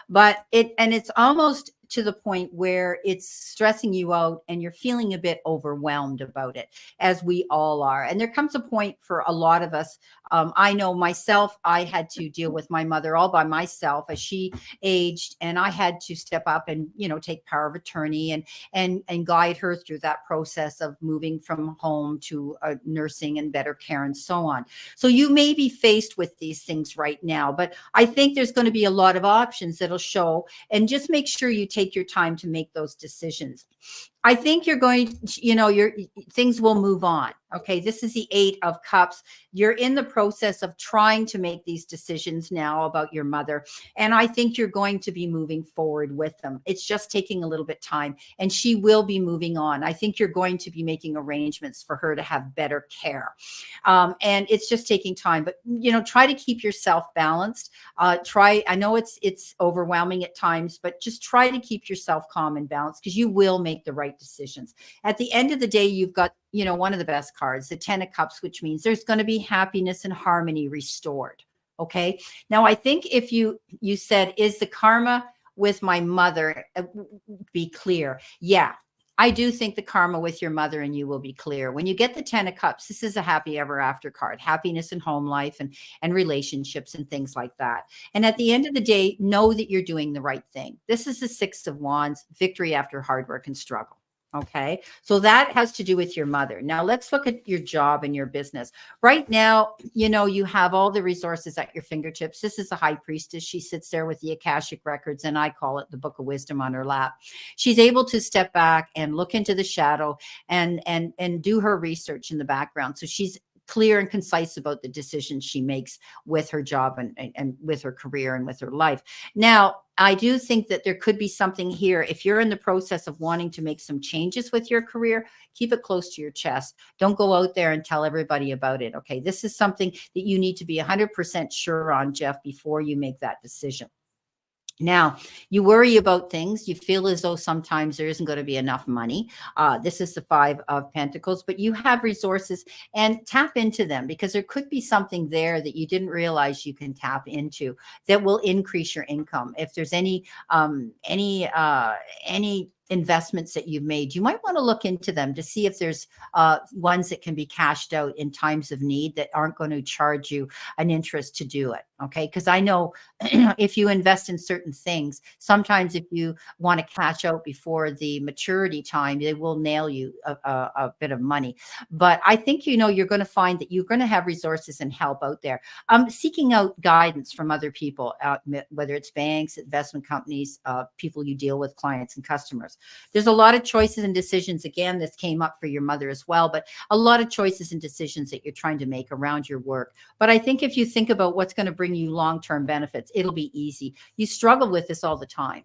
But it's almost to the point where it's stressing you out and you're feeling a bit overwhelmed about it, as we all are. And there comes a point for a lot of us. I know myself, I had to deal with my mother all by myself as she aged, and I had to step up and, take power of attorney and guide her through that process of moving from home to nursing and better care and so on. So you may be faced with these things right now, but I think there's going to be a lot of options that'll show, and just make sure you take your time to make those decisions. I think you're going, your things will move on. Okay. This is the 8 of Cups. You're in the process of trying to make these decisions now about your mother. And I think you're going to be moving forward with them. It's just taking a little bit time, and she will be moving on. I think you're going to be making arrangements for her to have better care. And it's just taking time, but try to keep yourself balanced. I know it's overwhelming at times, but just try to keep yourself calm and balanced, because you will make the right decisions. At the end of the day, you've got, one of the best cards, the 10 of Cups, which means there's going to be happiness and harmony restored. Okay. Now, I think if you said, is the karma with my mother, be clear. Yeah. I do think the karma with your mother and you will be clear. When you get the 10 of Cups, this is a happy ever after card, happiness in home life and relationships and things like that. And at the end of the day, know that you're doing the right thing. This is the 6 of Wands, victory after hard work and struggle. Okay. So that has to do with your mother. Now let's look at your job and your business. Right now, you have all the resources at your fingertips. This is the High Priestess. She sits there with the Akashic records, and I call it the Book of Wisdom on her lap. She's able to step back and look into the shadow and do her research in the background. So she's clear and concise about the decisions she makes with her job and with her career and with her life. Now, I do think that there could be something here. If you're in the process of wanting to make some changes with your career, keep it close to your chest. Don't go out there and tell everybody about it. Okay. This is something that you need to be 100% sure on, Jeff, before you make that decision. Now, you worry about things. You feel as though sometimes there isn't going to be enough money. This is the 5 of Pentacles, but you have resources, and tap into them, because there could be something there that you didn't realize you can tap into that will increase your income. If there's anything investments that you've made, you might want to look into them to see if there's ones that can be cashed out in times of need that aren't going to charge you an interest to do it. Okay. Because I know if you invest in certain things, sometimes if you want to cash out before the maturity time, they will nail you a bit of money. But I think, you're going to find that you're going to have resources and help out there. Seeking out guidance from other people, whether it's banks, investment companies, people you deal with, clients and customers. There's a lot of choices and decisions. Again, this came up for your mother as well, but a lot of choices and decisions that you're trying to make around your work. But I think if you think about what's going to bring you long-term benefits, it'll be easy. You struggle with this all the time.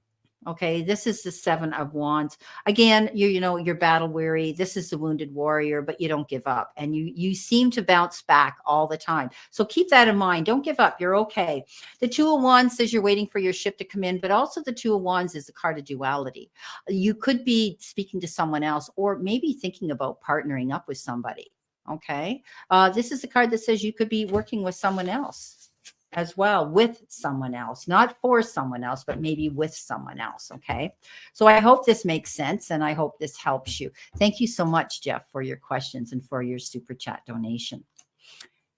Okay, this is the 7 of Wands. Again, you're battle weary. This is the wounded warrior, but you don't give up, and you seem to bounce back all the time. So keep that in mind. Don't give up. You're okay. The 2 of Wands says you're waiting for your ship to come in, but also the 2 of Wands is the card of duality. You could be speaking to someone else, or maybe thinking about partnering up with somebody. Okay, this is a card that says you could be working with someone else as well, with someone else, not for someone else, but maybe with someone else. Okay. So I hope this makes sense, and I hope this helps you. Thank you so much, Jeff, for your questions and for your super chat donation.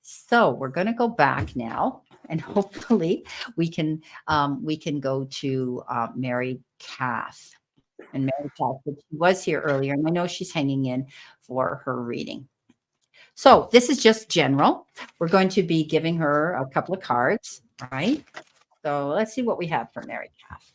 So we're going to go back now, and hopefully we can go to Mary Kath. And Mary Kath, she was here earlier, and I know she's hanging in for her reading. So this is just general. We're going to be giving her a couple of cards, right? So let's see what we have for Mary Kath.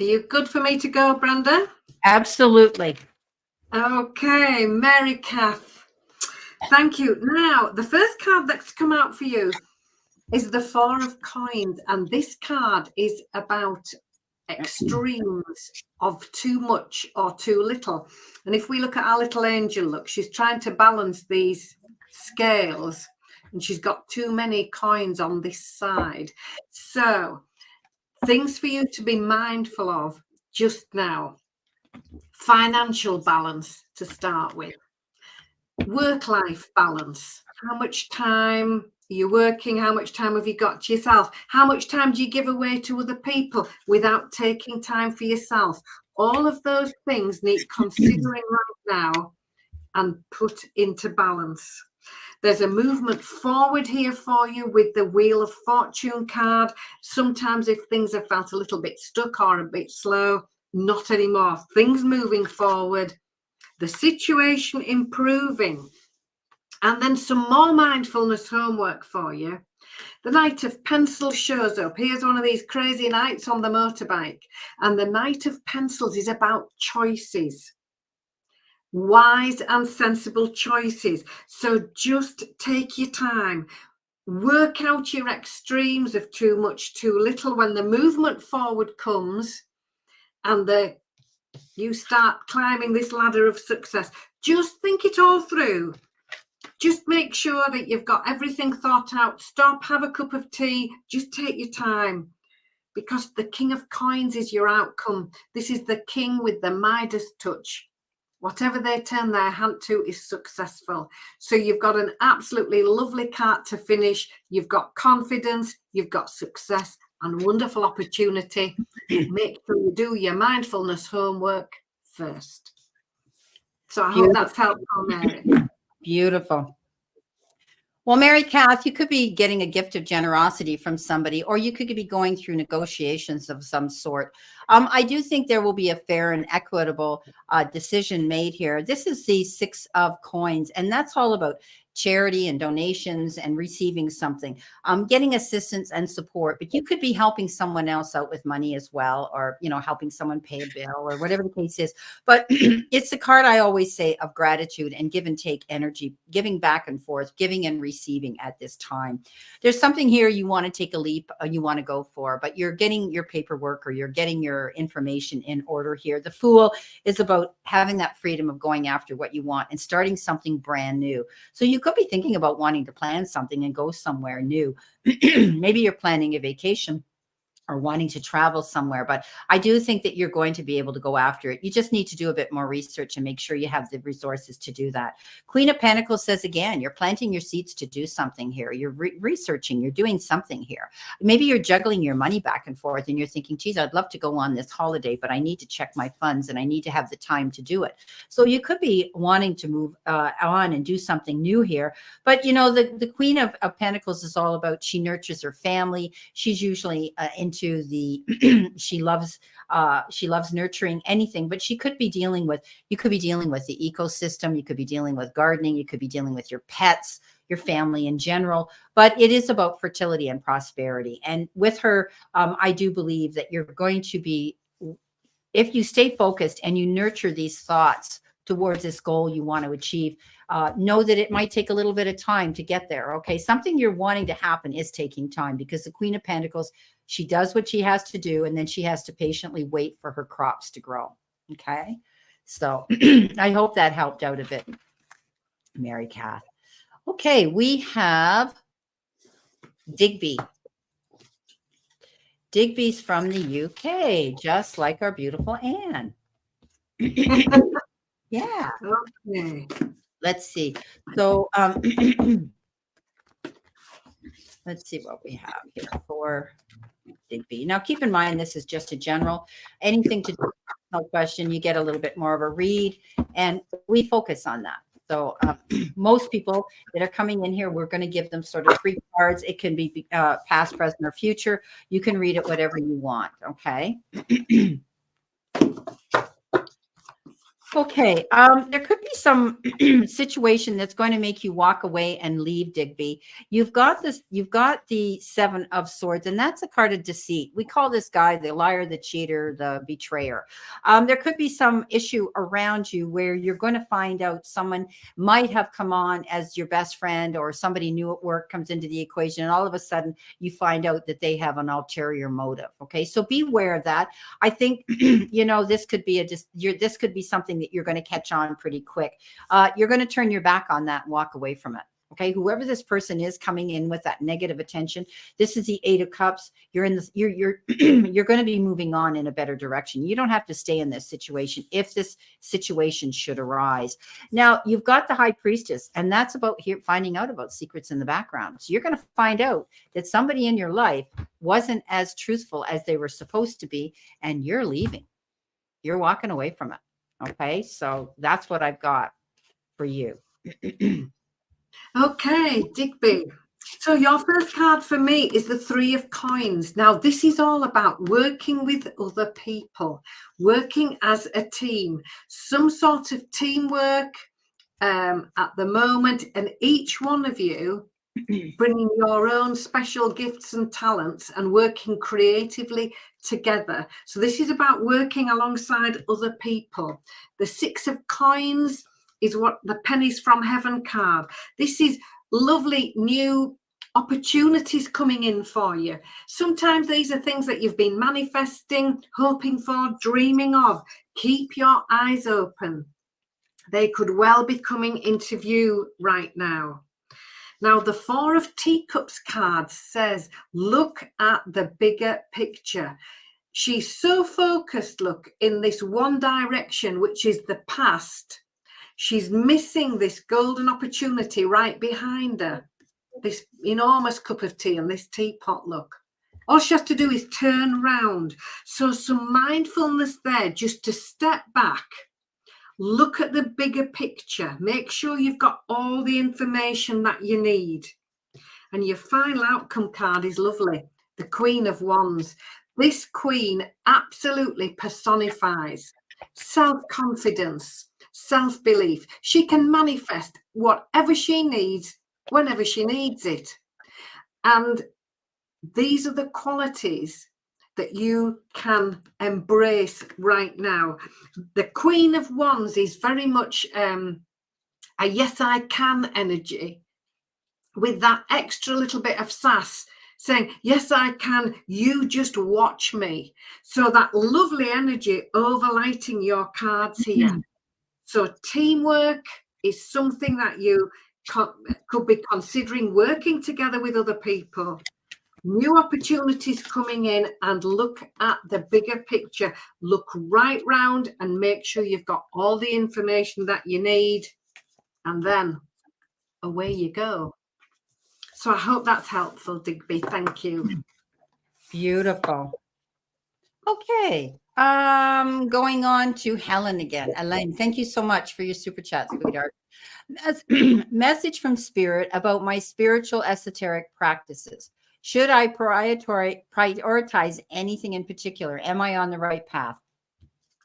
Are you good for me to go, Brenda? Absolutely. Okay, Mary Kath. Thank you. Now, the first card that's come out for you is the 4 of Coins, and this card is about extremes of too much or too little. And if we look at our little angel, look, she's trying to balance these scales, and she's got too many coins on this side. So things for you to be mindful of just now: financial balance to start with, work-life balance. How much time are you working? How much time have you got to yourself? How much time do you give away to other people without taking time for yourself? All of those things need considering right now and put into balance. There's a movement forward here for you with the Wheel of Fortune card. Sometimes if things have felt a little bit stuck or a bit slow, not anymore. Things moving forward, the situation improving. And then some more mindfulness homework for you. The Knight of Pencils shows up. Here's one of these crazy knights on the motorbike. And the Knight of Pencils is about choices. Wise and sensible choices. So just take your time. Work out your extremes of too much, too little. When the movement forward comes and you start climbing this ladder of success, just think it all through. Just make sure that you've got everything thought out. Stop, have a cup of tea. Just take your time, because the King of Coins is your outcome. This is the king with the Midas touch. Whatever they turn their hand to is successful. So you've got an absolutely lovely card to finish. You've got confidence, you've got success and wonderful opportunity. Make sure you do your mindfulness homework first. So I hope that's helpful, Mary. Beautiful. Well, Mary Kath, you could be getting a gift of generosity from somebody, or you could be going through negotiations of some sort. I do think there will be a fair and equitable decision made here. This is the 6 of Coins, and that's all about charity and donations and receiving something, getting assistance and support. But you could be helping someone else out with money as well, or, helping someone pay a bill or whatever the case is. But it's the card I always say of gratitude and give and take energy, giving back and forth, giving and receiving at this time. There's something here you want to take a leap, or you want to go for, but you're getting your paperwork or you're getting your information in order here. The Fool is about having that freedom of going after what you want and starting something brand new. So you've could be thinking about wanting to plan something and go somewhere new. Maybe you're planning a vacation or wanting to travel somewhere. But I do think that you're going to be able to go after it. You just need to do a bit more research and make sure you have the resources to do that. Queen of Pentacles says, again, you're planting your seeds to do something here. You're researching, you're doing something here. Maybe you're juggling your money back and forth and you're thinking, geez, I'd love to go on this holiday, but I need to check my funds and I need to have the time to do it. So you could be wanting to move on and do something new here. But, you know, the Queen of Pentacles is all about, she nurtures her family. She's usually into the she loves nurturing anything, but you could be dealing with the ecosystem, you could be dealing with gardening, you could be dealing with your pets, your family in general, but it is about fertility and prosperity. And with her, I do believe that you're going to be, if you stay focused and you nurture these thoughts towards this goal you want to achieve, know that it might take a little bit of time to get there. Okay. Something you're wanting to happen is taking time, because the Queen of Pentacles, she does what she has to do, and then she has to patiently wait for her crops to grow. Okay. So I hope that helped out a bit, Mary Kath. Okay. We have Digby. Digby's from the UK, just like our beautiful Anne. Yeah. Okay. Let's see. So let's see what we have here for Digby. Now, keep in mind, this is just a general, anything to do with no question, you get a little bit more of a read, and we focus on that. So most people that are coming in here, we're going to give them sort of 3 cards. It can be past, present, or future. You can read it whatever you want. Okay. Okay. There could be some situation that's going to make you walk away and leave, Digby. You've got the 7 of Swords, and that's a card of deceit. We call this guy the liar, the cheater, the betrayer. There could be some issue around you where you're going to find out someone might have come on as your best friend, or somebody new at work comes into the equation, and all of a sudden you find out that they have an ulterior motive. Okay. So beware of that. I think, you know, this could be this could be something that you're going to catch on pretty quick. You're going to turn your back on that and walk away from it. Okay. Whoever this person is coming in with that negative attention, this is the 8 of Cups. You're in this, you're going to be moving on in a better direction. You don't have to stay in this situation if this situation should arise. Now, you've got the High Priestess, and that's about here finding out about secrets in the background. So you're going to find out that somebody in your life wasn't as truthful as they were supposed to be, and you're leaving. You're walking away from it. Okay, so that's what I've got for you. Okay, Digby. So your first card for me is the 3 of Coins. Now, this is all about working with other people, working as a team, some sort of teamwork at the moment, and each one of you bringing your own special gifts and talents and working creatively together. So this is about working alongside other people. The 6 of Coins is what the Pennies from Heaven card. This is lovely new opportunities coming in for you. Sometimes these are things that you've been manifesting, hoping for, dreaming of. Keep your eyes open. They could well be coming into view right now. Now, the 4 of Teacups card says, look at the bigger picture. She's so focused, look, in this one direction, which is the past. She's missing this golden opportunity right behind her, this enormous cup of tea and this teapot, look. All she has to do is turn round. So some mindfulness there, just to step back. Look at the bigger picture. Make sure you've got all the information that you need. And your final outcome card is lovely. The Queen of Wands. This queen absolutely personifies self-confidence, self-belief. She can manifest whatever she needs, whenever she needs it. And these are the qualities that you can embrace right now. The Queen of Wands is very much a yes, I can energy, with that extra little bit of sass, saying, yes, I can, you just watch me. So that lovely energy overlighting your cards here. So teamwork is something that you could be considering working together with other people. New opportunities coming in, and look at the bigger picture. Look right round and make sure you've got all the information that you need, and then away you go. So I hope that's helpful, Digby. Thank you. Beautiful. Okay. Going on to Helen again. Elaine, thank you so much for your super chat, sweetheart. Message from Spirit about my spiritual esoteric practices. Should I prioritize anything in particular? Am I on the right path?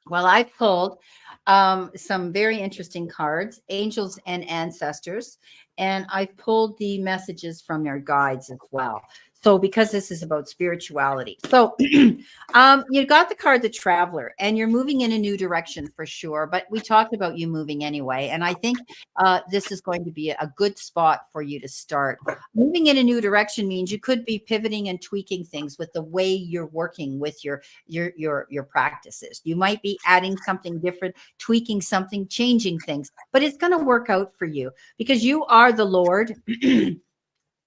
Well, I pulled some very interesting cards, angels and ancestors, and I pulled the messages from your guides as well. So because this is about spirituality. So you got the card, the Traveler, and you're moving in a new direction for sure. But we talked about you moving anyway. And I think this is going to be a good spot for you to start. Moving in a new direction means you could be pivoting and tweaking things with the way you're working with your practices. You might be adding something different, tweaking something, changing things, but it's going to work out for you because you are the Lord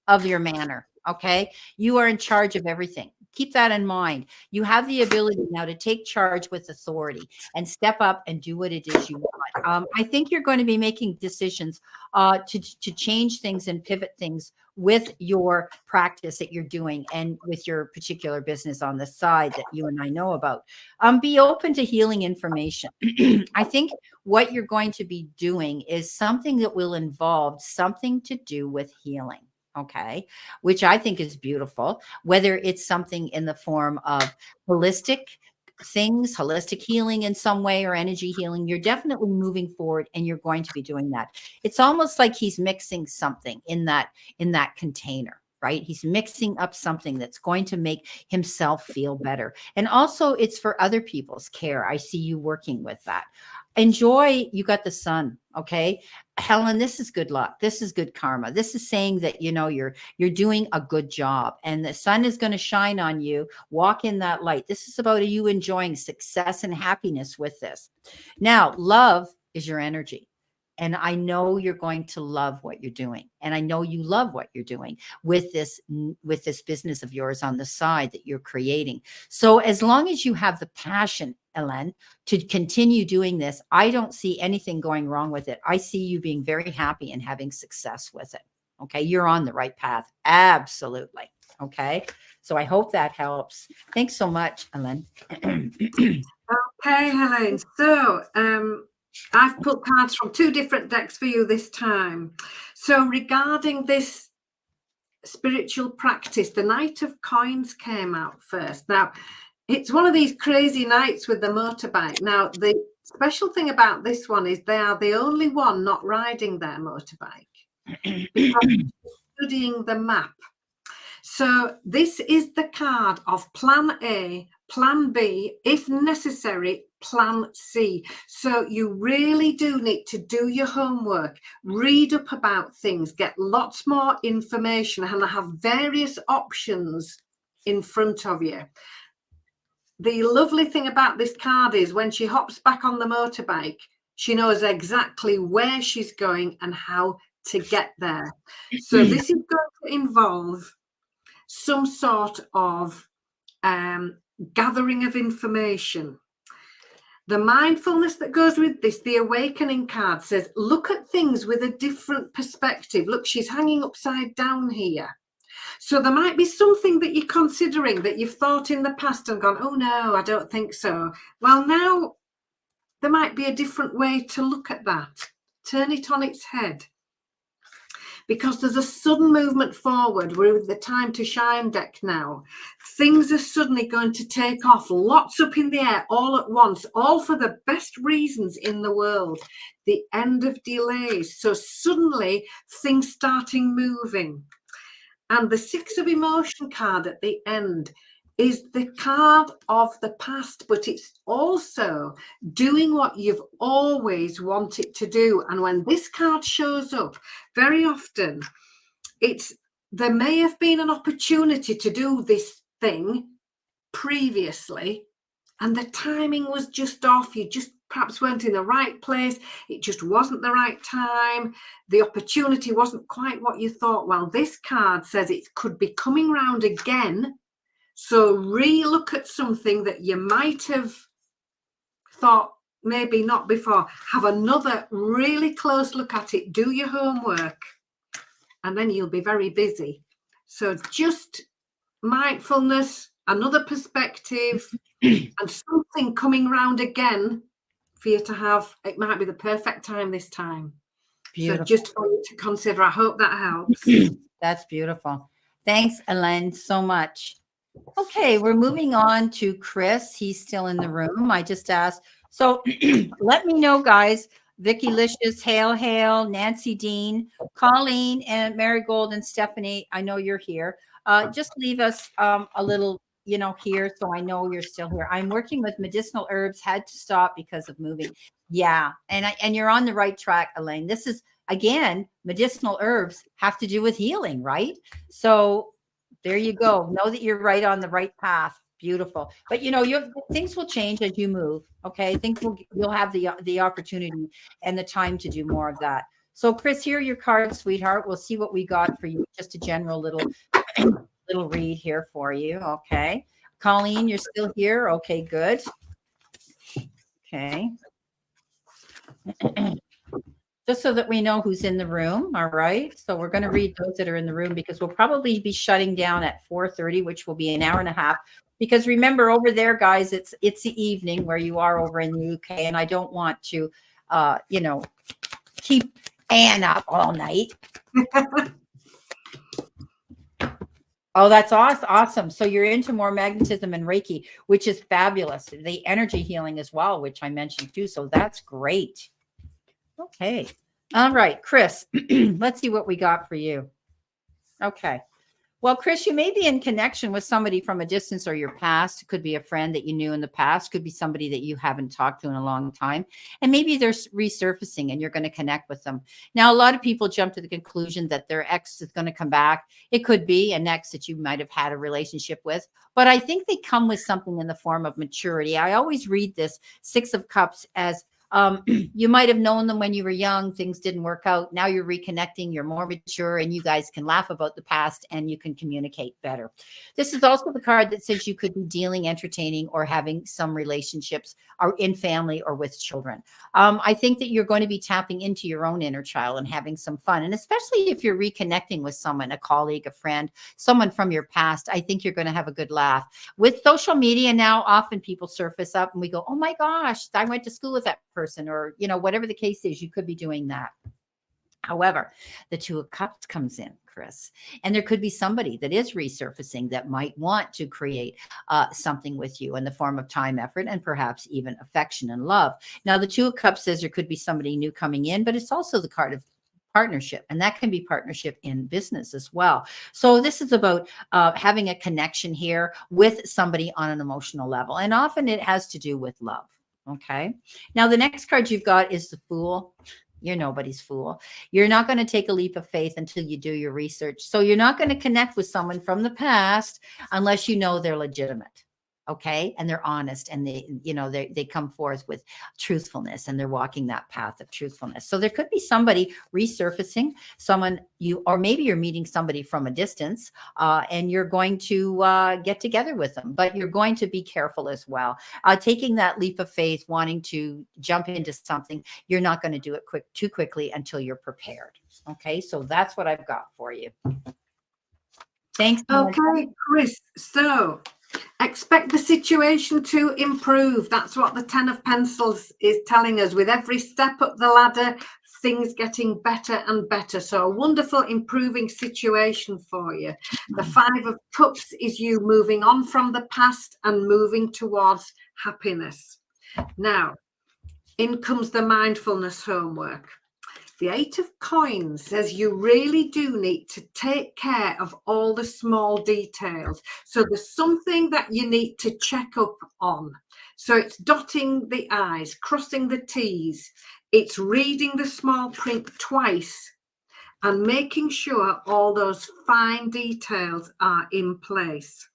of your manner. Okay. You are in charge of everything. Keep that in mind. You have the ability now to take charge with authority and step up and do what it is you want. I think you're going to be making decisions to change things and pivot things with your practice that you're doing and with your particular business on the side that you and I know about. Be open to healing information. I think what you're going to be doing is something that will involve something to do with healing. Okay, which I think is beautiful, whether it's something in the form of holistic things, holistic healing in some way, or energy healing. You're definitely moving forward and you're going to be doing that. It's almost like he's mixing something in that container, right? He's mixing up something that's going to make himself feel better. And also it's for other people's care. I see you working with that. Enjoy. You got the sun. Okay, Helen, this is good luck. This is good karma. This is saying that, you know, you're doing a good job and the sun is going to shine on you. Walk in that light. This is about you enjoying success and happiness with this. Now, love is your energy. And I know you're going to love what you're doing. And I know you love what you're doing with this business of yours on the side that you're creating. So as long as you have the passion, Ellen, to continue doing this, I don't see anything going wrong with it. I see you being very happy and having success with it. Okay. You're on the right path. Absolutely. Okay. So I hope that helps. Thanks so much, Ellen. Okay, Helen. So, I've put cards from 2 different decks for you this time. So regarding this spiritual practice, the Knight of Coins came out first. Now, it's one of these crazy nights with the motorbike. Now, the special thing about this one is they are the only one not riding their motorbike because studying the map. So this is the card of plan A, plan B, if necessary, plan C. So you really do need to do your homework, read up about things, get lots more information, and have various options in front of you. The lovely thing about this card is when she hops back on the motorbike, she knows exactly where she's going and how to get there. So this is going to involve some sort of gathering of information. The mindfulness that goes with this, the awakening card says, look at things with a different perspective. Look, she's hanging upside down here. So there might be something that you're considering that you've thought in the past and gone, oh no, I don't think so. Well, now there might be a different way to look at that. Turn it on its head. Because there's a sudden movement forward. We're with the Time to Shine deck now. Things are suddenly going to take off, lots up in the air all at once, all for the best reasons in the world. The end of delays. So suddenly things starting moving. And the 6 of Emotion card at the end is the card of the past, but it's also doing what you've always wanted to do. And when this card shows up, very often there may have been an opportunity to do this thing previously and the timing was just off. You just perhaps weren't in the right place. It just wasn't the right time. The opportunity wasn't quite what you thought. Well, this card says it could be coming round again. So re-look at something that you might have thought maybe not before. Have another really close look at it. Do your homework. And then you'll be very busy. So just mindfulness, another perspective, and something coming round again for you to have. It might be the perfect time this time. Beautiful. So just for you to consider. I hope that helps. That's beautiful. Thanks, Elaine, so much. Okay, we're moving on to Chris. He's still in the room. I just asked. So let me know, guys. Vicky Licious, Hale, Nancy Dean, Colleen, and Marigold and Stephanie. I know you're here. Just leave us a little, here, so I know you're still here. I'm working with medicinal herbs. Had to stop because of moving. Yeah, and you're on the right track, Elaine. This is, again, medicinal herbs have to do with healing, right? So there you go. Know that you're right on the right path. Beautiful. But things will change as you move. Okay. You'll have the opportunity and the time to do more of that. So Chris, here are your cards, sweetheart. We'll see what we got for you. Just a general little read here for you. Okay. Colleen, you're still here. Okay, good. Okay. Just so that we know who's in the room. All right. So we're going to read those that are in the room because we'll probably be shutting down at 4:30, which will be an hour and a half. Because remember, over there, guys, it's the evening where you are over in the UK, and I don't want to, keep Anne up all night. Oh, that's awesome. So you're into more magnetism and Reiki, which is fabulous. The energy healing as well, which I mentioned too. So that's great. Okay. All right, Chris, let's see what we got for you. Okay. Well, Chris, you may be in connection with somebody from a distance or your past. It could be a friend that you knew in the past, could be somebody that you haven't talked to in a long time. And maybe they're resurfacing and you're going to connect with them. Now, a lot of people jump to the conclusion that their ex is going to come back. It could be an ex that you might have had a relationship with, but I think they come with something in the form of maturity. I always read this Six of Cups as you might have known them when you were young. Things didn't work out. Now you're reconnecting. You're more mature and you guys can laugh about the past and you can communicate better. This is also the card that says you could be dealing, entertaining, or having some relationships or in family or with children. I think that you're going to be tapping into your own inner child and having some fun. And especially if you're reconnecting with someone, a colleague, a friend, someone from your past, I think you're going to have a good laugh. With social media now, often people surface up and we go, oh my gosh, I went to school with that person, or whatever the case is, you could be doing that. However, the Two of Cups comes in, Chris, and there could be somebody that is resurfacing that might want to create something with you in the form of time, effort, and perhaps even affection and love. Now, the Two of Cups says there could be somebody new coming in, but it's also the card of partnership, and that can be partnership in business as well. So this is about having a connection here with somebody on an emotional level, and often it has to do with love. Okay. Now, the next card you've got is the Fool. You're nobody's fool. You're not going to take a leap of faith until you do your research. So you're not going to connect with someone from the past unless you know they're legitimate. Okay. And they're honest and they come forth with truthfulness and they're walking that path of truthfulness. So there could be somebody resurfacing, or maybe you're meeting somebody from a distance and you're going to get together with them, but you're going to be careful as well. Taking that leap of faith, wanting to jump into something, you're not going to do it too quickly until you're prepared. Okay. So that's what I've got for you. Thanks. Okay, Chris. So expect the situation to improve. That's what the Ten of Pencils is telling us. With every step up the ladder, things getting better and better. So a wonderful improving situation for you. The Five of Cups is you moving on from the past and moving towards happiness. Now, in comes the mindfulness homework. The Eight of Coins says you really do need to take care of all the small details. So there's something that you need to check up on. So it's dotting the I's, crossing the T's. It's reading the small print twice and making sure all those fine details are in place.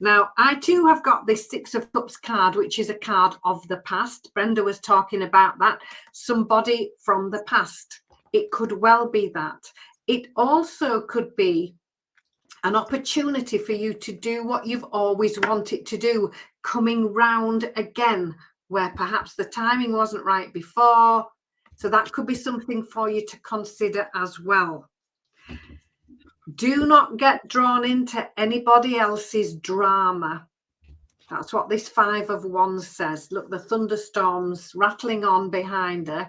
Now, I too have got this Six of Cups card, which is a card of the past. Brenda was talking about that. Somebody from the past. It could well be that. It also could be an opportunity for you to do what you've always wanted to do, coming round again, where perhaps the timing wasn't right before. So that could be something for you to consider as well. Do not get drawn into anybody else's drama. That's what this Five of Wands says. Look, the thunderstorms rattling on behind her.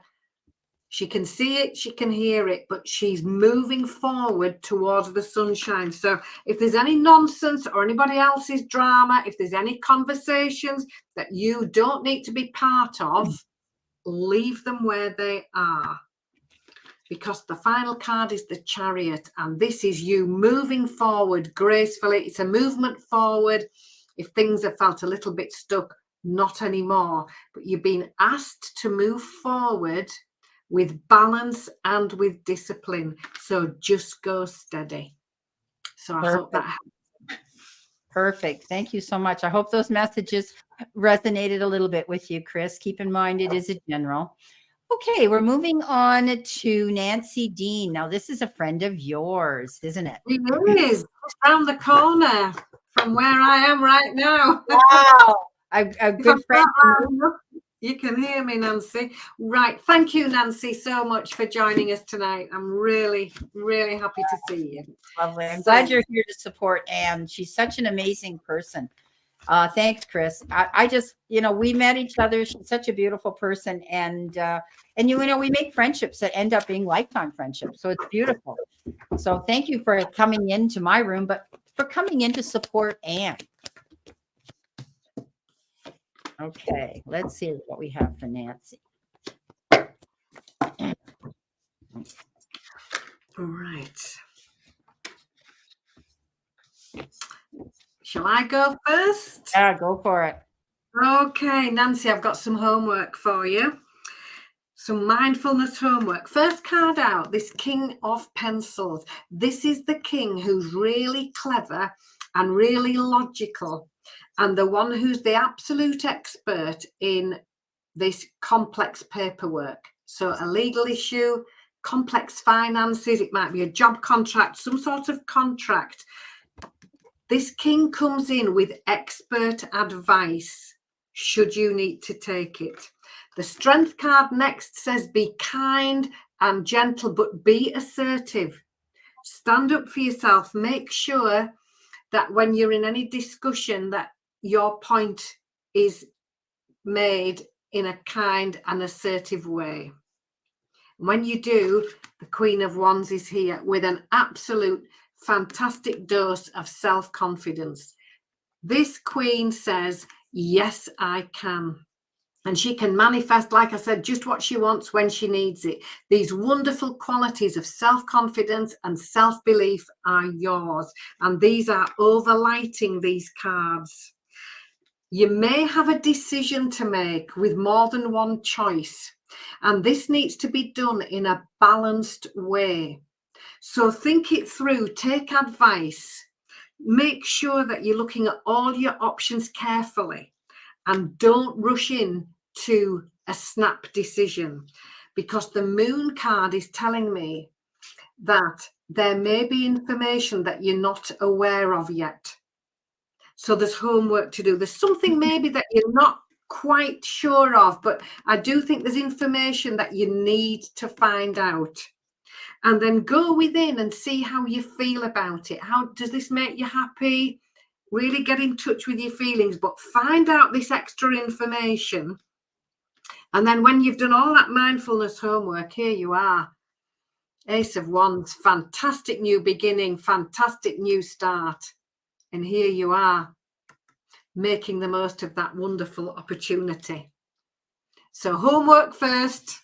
She can see it, she can hear it, but she's moving forward towards the sunshine. So if there's any nonsense or anybody else's drama, if there's any conversations that you don't need to be part of, leave them where they are. Because the final card is the Chariot, and this is you moving forward gracefully. It's a movement forward. If things have felt a little bit stuck, not anymore. But you've been asked to move forward with balance and with discipline. So just go steady. So I hope that helps. Perfect. Thank you so much. I hope those messages resonated a little bit with you, Chris. Keep in mind, it is a general. Okay, we're moving on to Nancy Dean. Now, this is a friend of yours, isn't it? It is. It's around the corner from where I am right now. Wow. A good friend. You can hear me, Nancy. Right. Thank you, Nancy, so much for joining us tonight. I'm really, really happy to see you. Lovely. I'm glad you're here to support Anne. She's such an amazing person. Thanks, Chris. I just, we met each other. She's such a beautiful person. And we make friendships that end up being lifetime friendships. So it's beautiful. So thank you for coming into my room, but for coming in to support Anne. Okay, let's see what we have for Nancy. All right. Shall I go first? Yeah, go for it. Okay, Nancy, I've got some homework for you. Some mindfulness homework. First card out, this King of Pencils. This is the king who's really clever and really logical, and the one who's the absolute expert in this complex paperwork. So a legal issue, complex finances, it might be a job contract, some sort of contract. This king comes in with expert advice, should you need to take it. The Strength card next says be kind and gentle, but be assertive. Stand up for yourself. Make sure that when you're in any discussion that your point is made in a kind and assertive way. When you do, the Queen of Wands is here with an absolute fantastic dose of self-confidence. This queen says, yes, I can. And she can manifest, like I said, just what she wants when she needs it. These wonderful qualities of self-confidence and self-belief are yours. And these are overlighting these cards. You may have a decision to make with more than one choice. And this needs to be done in a balanced way. So think it through, take advice. Make sure that you're looking at all your options carefully. And don't rush in to a snap decision, because the Moon card is telling me that there may be information that you're not aware of yet. So there's homework to do. There's something maybe that you're not quite sure of, but I do think there's information that you need to find out. And then go within and see how you feel about it. How does this make you happy? Really get in touch with your feelings, but find out this extra information. And then when you've done all that mindfulness homework, here you are. Ace of Wands, fantastic new beginning, fantastic new start. And here you are, making the most of that wonderful opportunity. So homework first,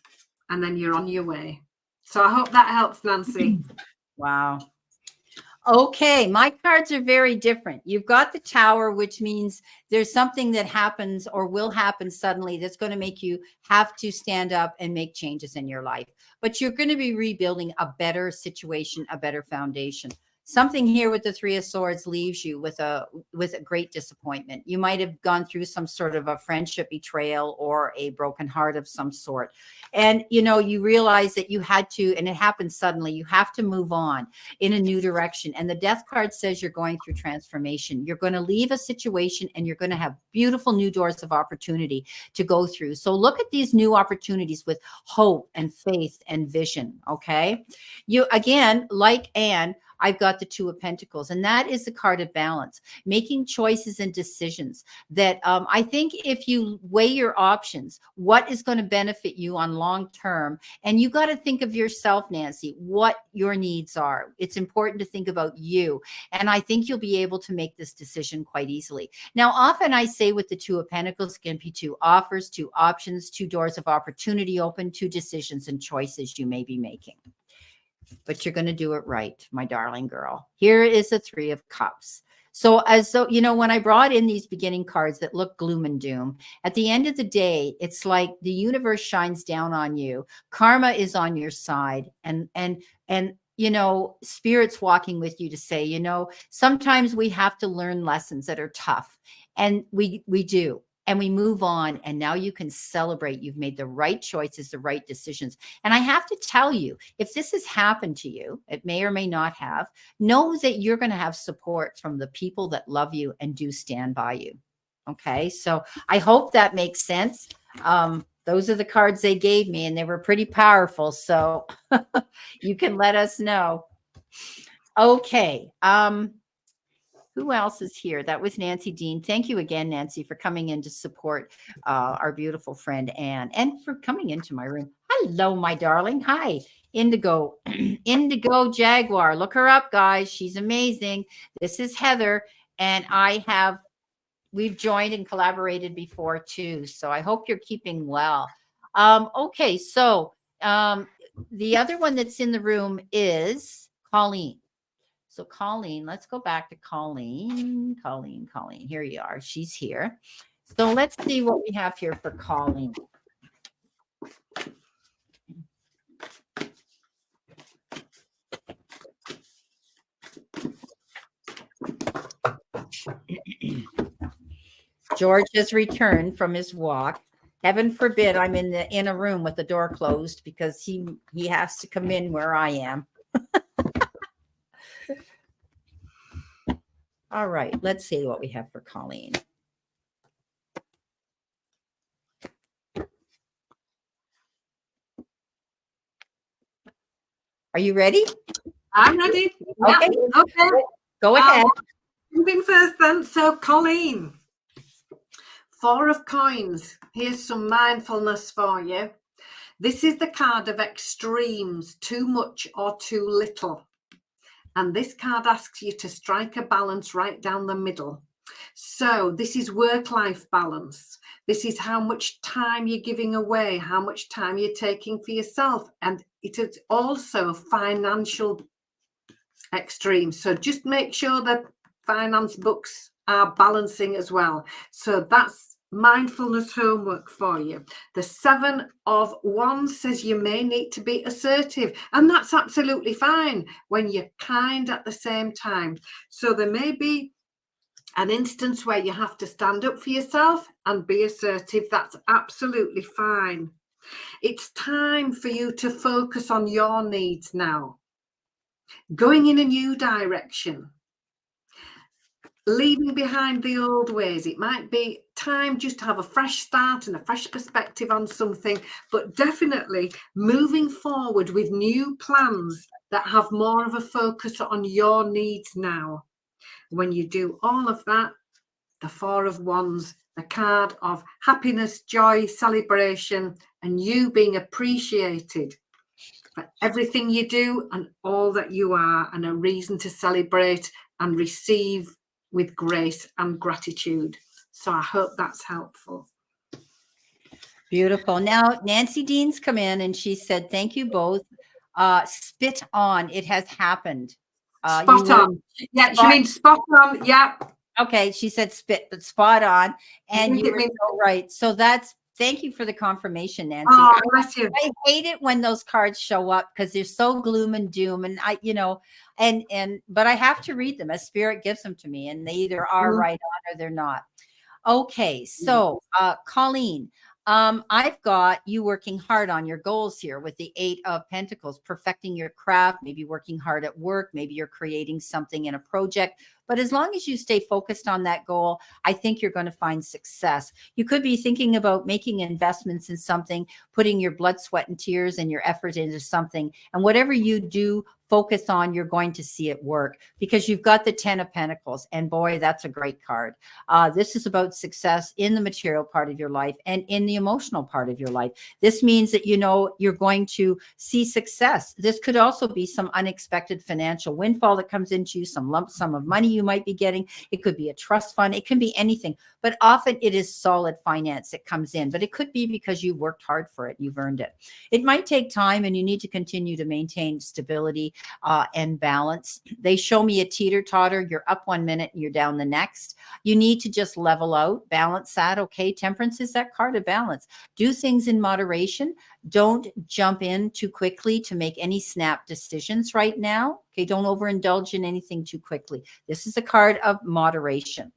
and then you're on your way. So I hope that helps, Nancy. Wow. Okay, my cards are very different. You've got the Tower, which means there's something that happens or will happen suddenly that's going to make you have to stand up and make changes in your life. But you're going to be rebuilding a better situation, a better foundation. something here with the Three of Swords leaves you with a great disappointment. You might have gone through some sort of a friendship betrayal or a broken heart of some sort. And, you know, you realize that you had to, and it happened suddenly, you have to move on in a new direction. And the Death card says you're going through transformation. You're going to leave a situation and you're going to have beautiful new doors of opportunity to go through. So look at these new opportunities with hope and faith and vision. Okay. You, again, like Anne, I've got the Two of Pentacles, and that is the card of balance, making choices and decisions that I think if you weigh your options, what is going to benefit you on long term, and you got to think of yourself, Nancy, what your needs are. It's important to think about you, and I think you'll be able to make this decision quite easily. Now, often I say with the Two of Pentacles, it can be two offers, two options, two doors of opportunity open, two decisions and choices you may be making. But you're going to do it right, my darling girl. Here is the Three of Cups. So you know, when I brought in these beginning cards that look gloom and doom, at the end of the day, it's like the universe shines down on you. Karma is on your side, and you know, spirit's walking with you to say, you know, sometimes we have to learn lessons that are tough, and we do. And we move on, and now you can celebrate. You've made the right choices, the right decisions. And I have to tell you, if this has happened to you, it may or may not have, know that you're going to have support from the people that love you and do stand by you. Okay, so I hope that makes sense. Those are the cards they gave me, and they were pretty powerful. So you can let us know. Okay. Who else is here? That was Nancy Dean. Thank you again, Nancy, for coming in to support our beautiful friend Anne, and for coming into my room. Hello, my darling. Hi, Indigo. Indigo Jaguar. Look her up, guys. She's amazing. This is Heather, and we've joined and collaborated before too. So I hope you're keeping well. Okay, so the other one that's in the room is Colleen. So Colleen, let's go back to Colleen. Colleen. Here you are. She's here. So let's see what we have here for Colleen. George has returned from his walk. Heaven forbid I'm in a room with the door closed, because he has to come in where I am. All right, let's see what we have for Colleen. Are you ready? I'm ready. Okay. Yeah. Okay. Go ahead. Moving first then. So Colleen, Four of Coins. Here's some mindfulness for you. This is the card of extremes, too much or too little. And this card asks you to strike a balance right down the middle. So this is work-life balance. This is how much time you're giving away, how much time you're taking for yourself. And it is also financial extremes. So just make sure that finance books are balancing as well. So that's mindfulness homework for you. The Seven of Wands says you may need to be assertive, and that's absolutely fine when you're kind at the same time. So there may be an instance where you have to stand up for yourself and be assertive. That's absolutely fine. It's time for you to focus on your needs now, going in a new direction, leaving behind the old ways. It might be time just to have a fresh start and a fresh perspective on something, but definitely moving forward with new plans that have more of a focus on your needs now. When you do all of that, the Four of Wands, the card of happiness, joy, celebration, and you being appreciated for everything you do and all that you are, and a reason to celebrate and receive with grace and gratitude. So I hope that's helpful. Beautiful. Now, Nancy Dean's come in and she said, thank you both. Spit on. It has happened. Spot on. Yeah, she means spot on. Yeah. Okay. She said spot on. And you were so right. So that's Thank you for the confirmation, Nancy. Oh, bless you. I hate it when those cards show up because they're so gloom and doom. And but I have to read them as spirit gives them to me. And they either are Mhm. right on or they're not. Okay. So, Colleen, I've got you working hard on your goals here with the 8 of Pentacles, perfecting your craft, maybe working hard at work, maybe you're creating something in a project. But as long as you stay focused on that goal, I think you're going to find success. You could be thinking about making investments in something, putting your blood, sweat, and tears and your effort into something. And whatever you do, focus on, you're going to see it work because you've got the 10 of Pentacles. And boy, that's a great card. This is about success in the material part of your life and in the emotional part of your life. This means that, you're going to see success. This could also be some unexpected financial windfall that comes into you, some lump sum of money you might be getting. It could be a trust fund. It can be anything, but often it is solid finance that comes in, but it could be because you worked hard for it. You've earned it. It might take time and you need to continue to maintain stability and balance. They show me a teeter-totter. You're up 1 minute and you're down the next. You need to just level out, balance that. Okay. Temperance is that card of balance. Do things in moderation. Don't jump in too quickly to make any snap decisions right now. Okay. Don't overindulge in anything too quickly. This is a card of moderation.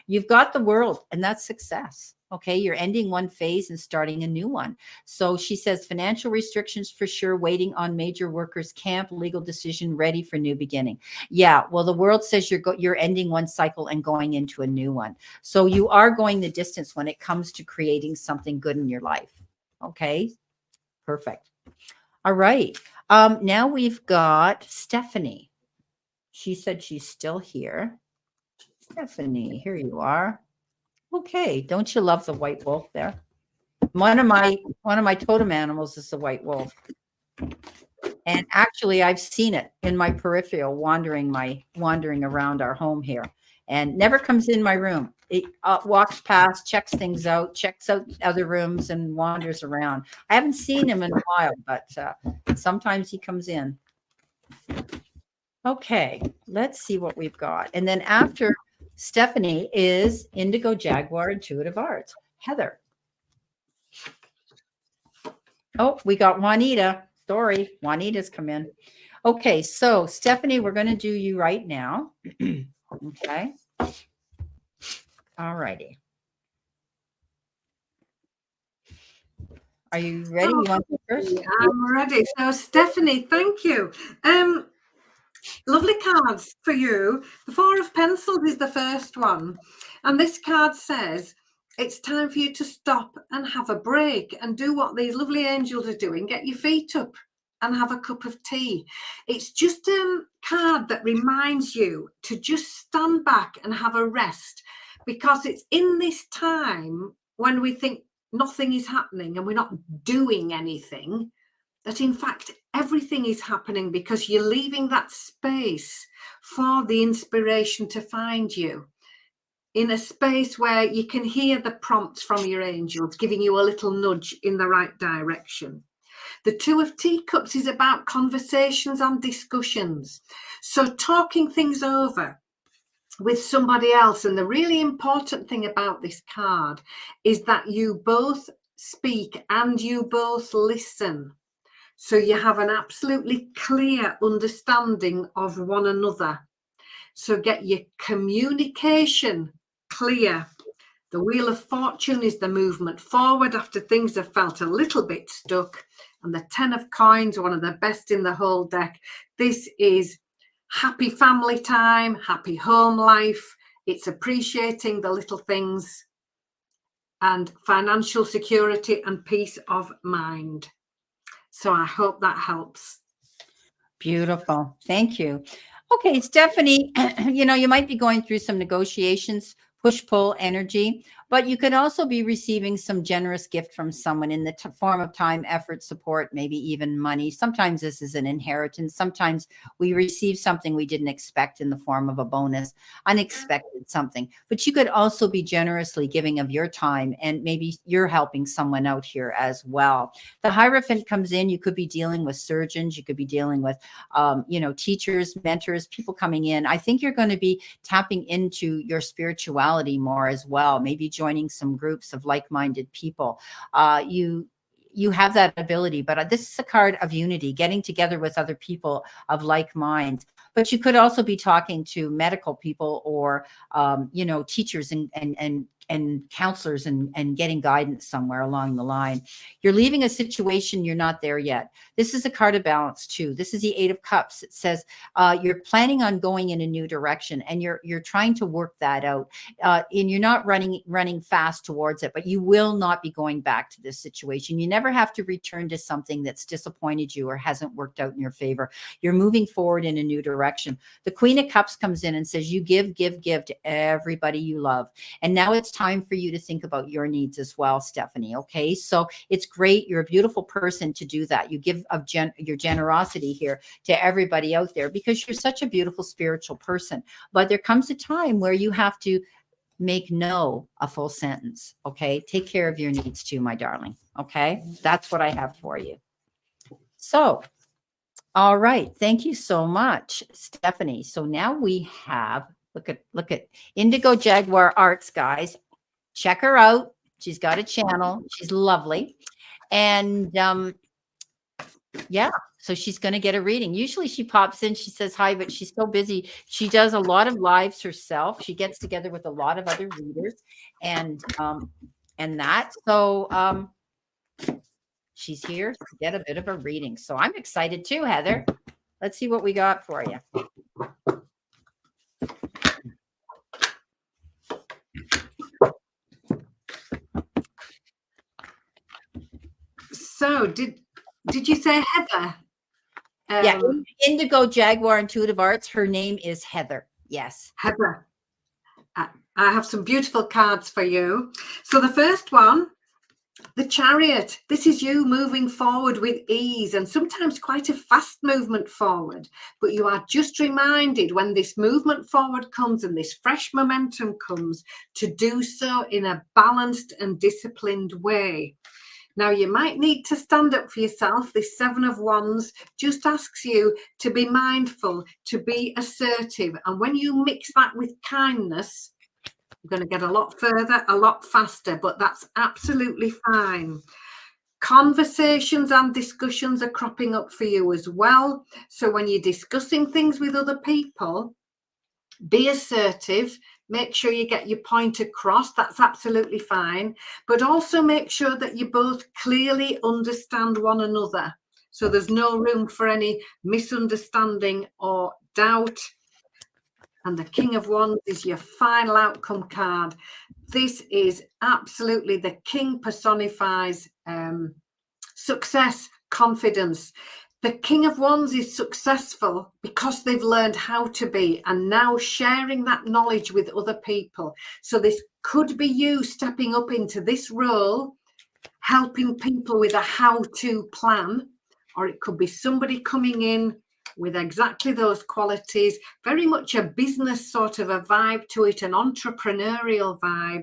You've got the World, and that's success. Okay, you're ending one phase and starting a new one. So she says financial restrictions for sure, waiting on major workers camp, legal decision ready for new beginning. Yeah, well, the World says you're ending one cycle and going into a new one. So you are going the distance when it comes to creating something good in your life. Okay, perfect. All right. Now we've got Stephanie. She said she's still here. Stephanie, here you are. Okay, don't you love the white wolf there? One of my totem animals is the white wolf. And actually I've seen it in my peripheral wandering around our home here and never comes in my room. It walks past, checks things out, checks out other rooms and wanders around. I haven't seen him in a while, but sometimes he comes in. Okay, let's see what we've got. And then after Stephanie is Indigo Jaguar Intuitive Arts. Heather. Oh, we got Juanita. Sorry, Juanita's come in. Okay, so Stephanie, we're going to do you right now. Okay. All righty. Are you ready? You want to go first? I'm ready. So, Stephanie, thank you. Lovely cards for you. The 4 of Pencils is the first one. And this card says, it's time for you to stop and have a break and do what these lovely angels are doing. Get your feet up and have a cup of tea. It's just a card that reminds you to just stand back and have a rest, because it's in this time when we think nothing is happening and we're not doing anything, that in fact everything is happening, because you're leaving that space for the inspiration to find you, in a space where you can hear the prompts from your angels giving you a little nudge in the right direction. The 2 of Teacups is about conversations and discussions, so talking things over with somebody else. And the really important thing about this card is that you both speak and you both listen. So you have an absolutely clear understanding of one another. So get your communication clear. The Wheel of Fortune is the movement forward after things have felt a little bit stuck. And the 10 of Coins, one of the best in the whole deck. This is happy family time, happy home life. It's appreciating the little things and financial security and peace of mind. So I hope that helps. Beautiful. Thank you. Okay, Stephanie, you might be going through some negotiations, push-pull energy, but you could also be receiving some generous gift from someone in the form of time, effort, support, maybe even money. Sometimes this is an inheritance. Sometimes we receive something we didn't expect in the form of a bonus, unexpected something. But you could also be generously giving of your time, and maybe you're helping someone out here as well. The Hierophant comes in. You could be dealing with surgeons. You could be dealing with, teachers, mentors, people coming in. I think you're going to be tapping into your spirituality more as well. Maybe joining some groups of like-minded people. You have that ability, but this is a card of unity, getting together with other people of like minds. But you could also be talking to medical people or, teachers and counselors and getting guidance somewhere along the line. You're leaving a situation, you're not there yet. This is a card of balance too. This is the 8 of Cups. It says you're planning on going in a new direction, and you're trying to work that out. And you're not running fast towards it, but you will not be going back to this situation. You never have to return to something that's disappointed you or hasn't worked out in your favor. You're moving forward in a new direction. The Queen of Cups comes in and says you give to everybody you love. And now it's time for you to think about your needs as well, Stephanie. Okay, so it's great. You're a beautiful person to do that. You give of your generosity here to everybody out there because you're such a beautiful spiritual person. But there comes a time where you have to make no a full sentence. Okay, take care of your needs too, my darling. Okay, that's what I have for you. So, all right, thank you so much, Stephanie. So now we have, look at Indigo Jaguar Arts, guys. Check her out. She's got a channel. She's lovely. And yeah, so she's going to get a reading. Usually she pops in, she says hi, but she's so busy. She does a lot of lives herself. She gets together with a lot of other readers and that. So she's here to get a bit of a reading. So I'm excited too, Heather. Let's see what we got for you. So did you say Heather? Yeah, Indigo Jaguar Intuitive Arts. Her name is Heather. Yes. Heather. I have some beautiful cards for you. So the first one, the Chariot. This is you moving forward with ease and sometimes quite a fast movement forward. But you are just reminded when this movement forward comes and this fresh momentum comes to do so in a balanced and disciplined way. Now, you might need to stand up for yourself. This 7 of Wands just asks you to be mindful, to be assertive. And when you mix that with kindness, you're going to get a lot further, a lot faster, but that's absolutely fine. Conversations and discussions are cropping up for you as well. So when you're discussing things with other people, be assertive. Make sure you get your point across. That's absolutely fine. But also make sure that you both clearly understand one another. So there's no room for any misunderstanding or doubt. And the King of Wands is your final outcome card. This is absolutely, the King personifies success, confidence. The King of Wands is successful because they've learned how to be and now sharing that knowledge with other people. So this could be you stepping up into this role, helping people with a how-to plan, or it could be somebody coming in with exactly those qualities, very much a business sort of a vibe to it, an entrepreneurial vibe,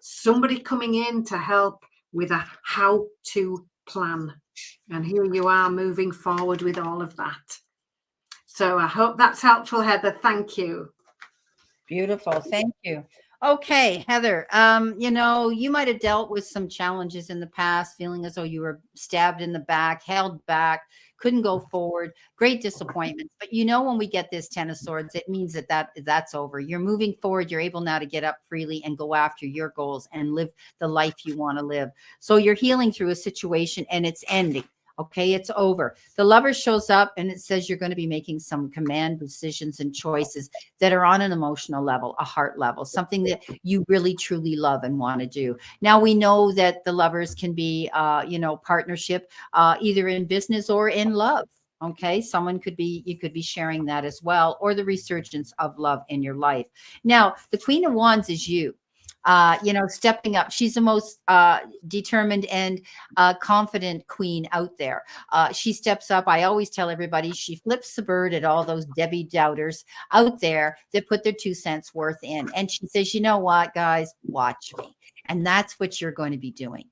somebody coming in to help with a how-to plan. And here you are moving forward with all of that. So I hope that's helpful, Heather. Thank you. Beautiful. Thank you. Okay, Heather, you might have dealt with some challenges in the past, feeling as though you were stabbed in the back, held back, couldn't go forward, great disappointments. But when we get this 10 of Swords, it means that's over. You're moving forward. You're able now to get up freely and go after your goals and live the life you want to live. So you're healing through a situation and it's ending. Okay, it's over. The Lover shows up and it says you're going to be making some command decisions and choices that are on an emotional level, a heart level, something that you really truly love and want to do. Now we know that the Lovers can be, partnership, either in business or in love. Okay, you could be sharing that as well, or the resurgence of love in your life. Now, the Queen of Wands is you. Stepping up. She's the most determined and confident queen out there. She steps up. I always tell everybody she flips the bird at all those Debbie doubters out there that put their 2 cents worth in. And she says, you know what, guys, watch me. And that's what you're going to be doing.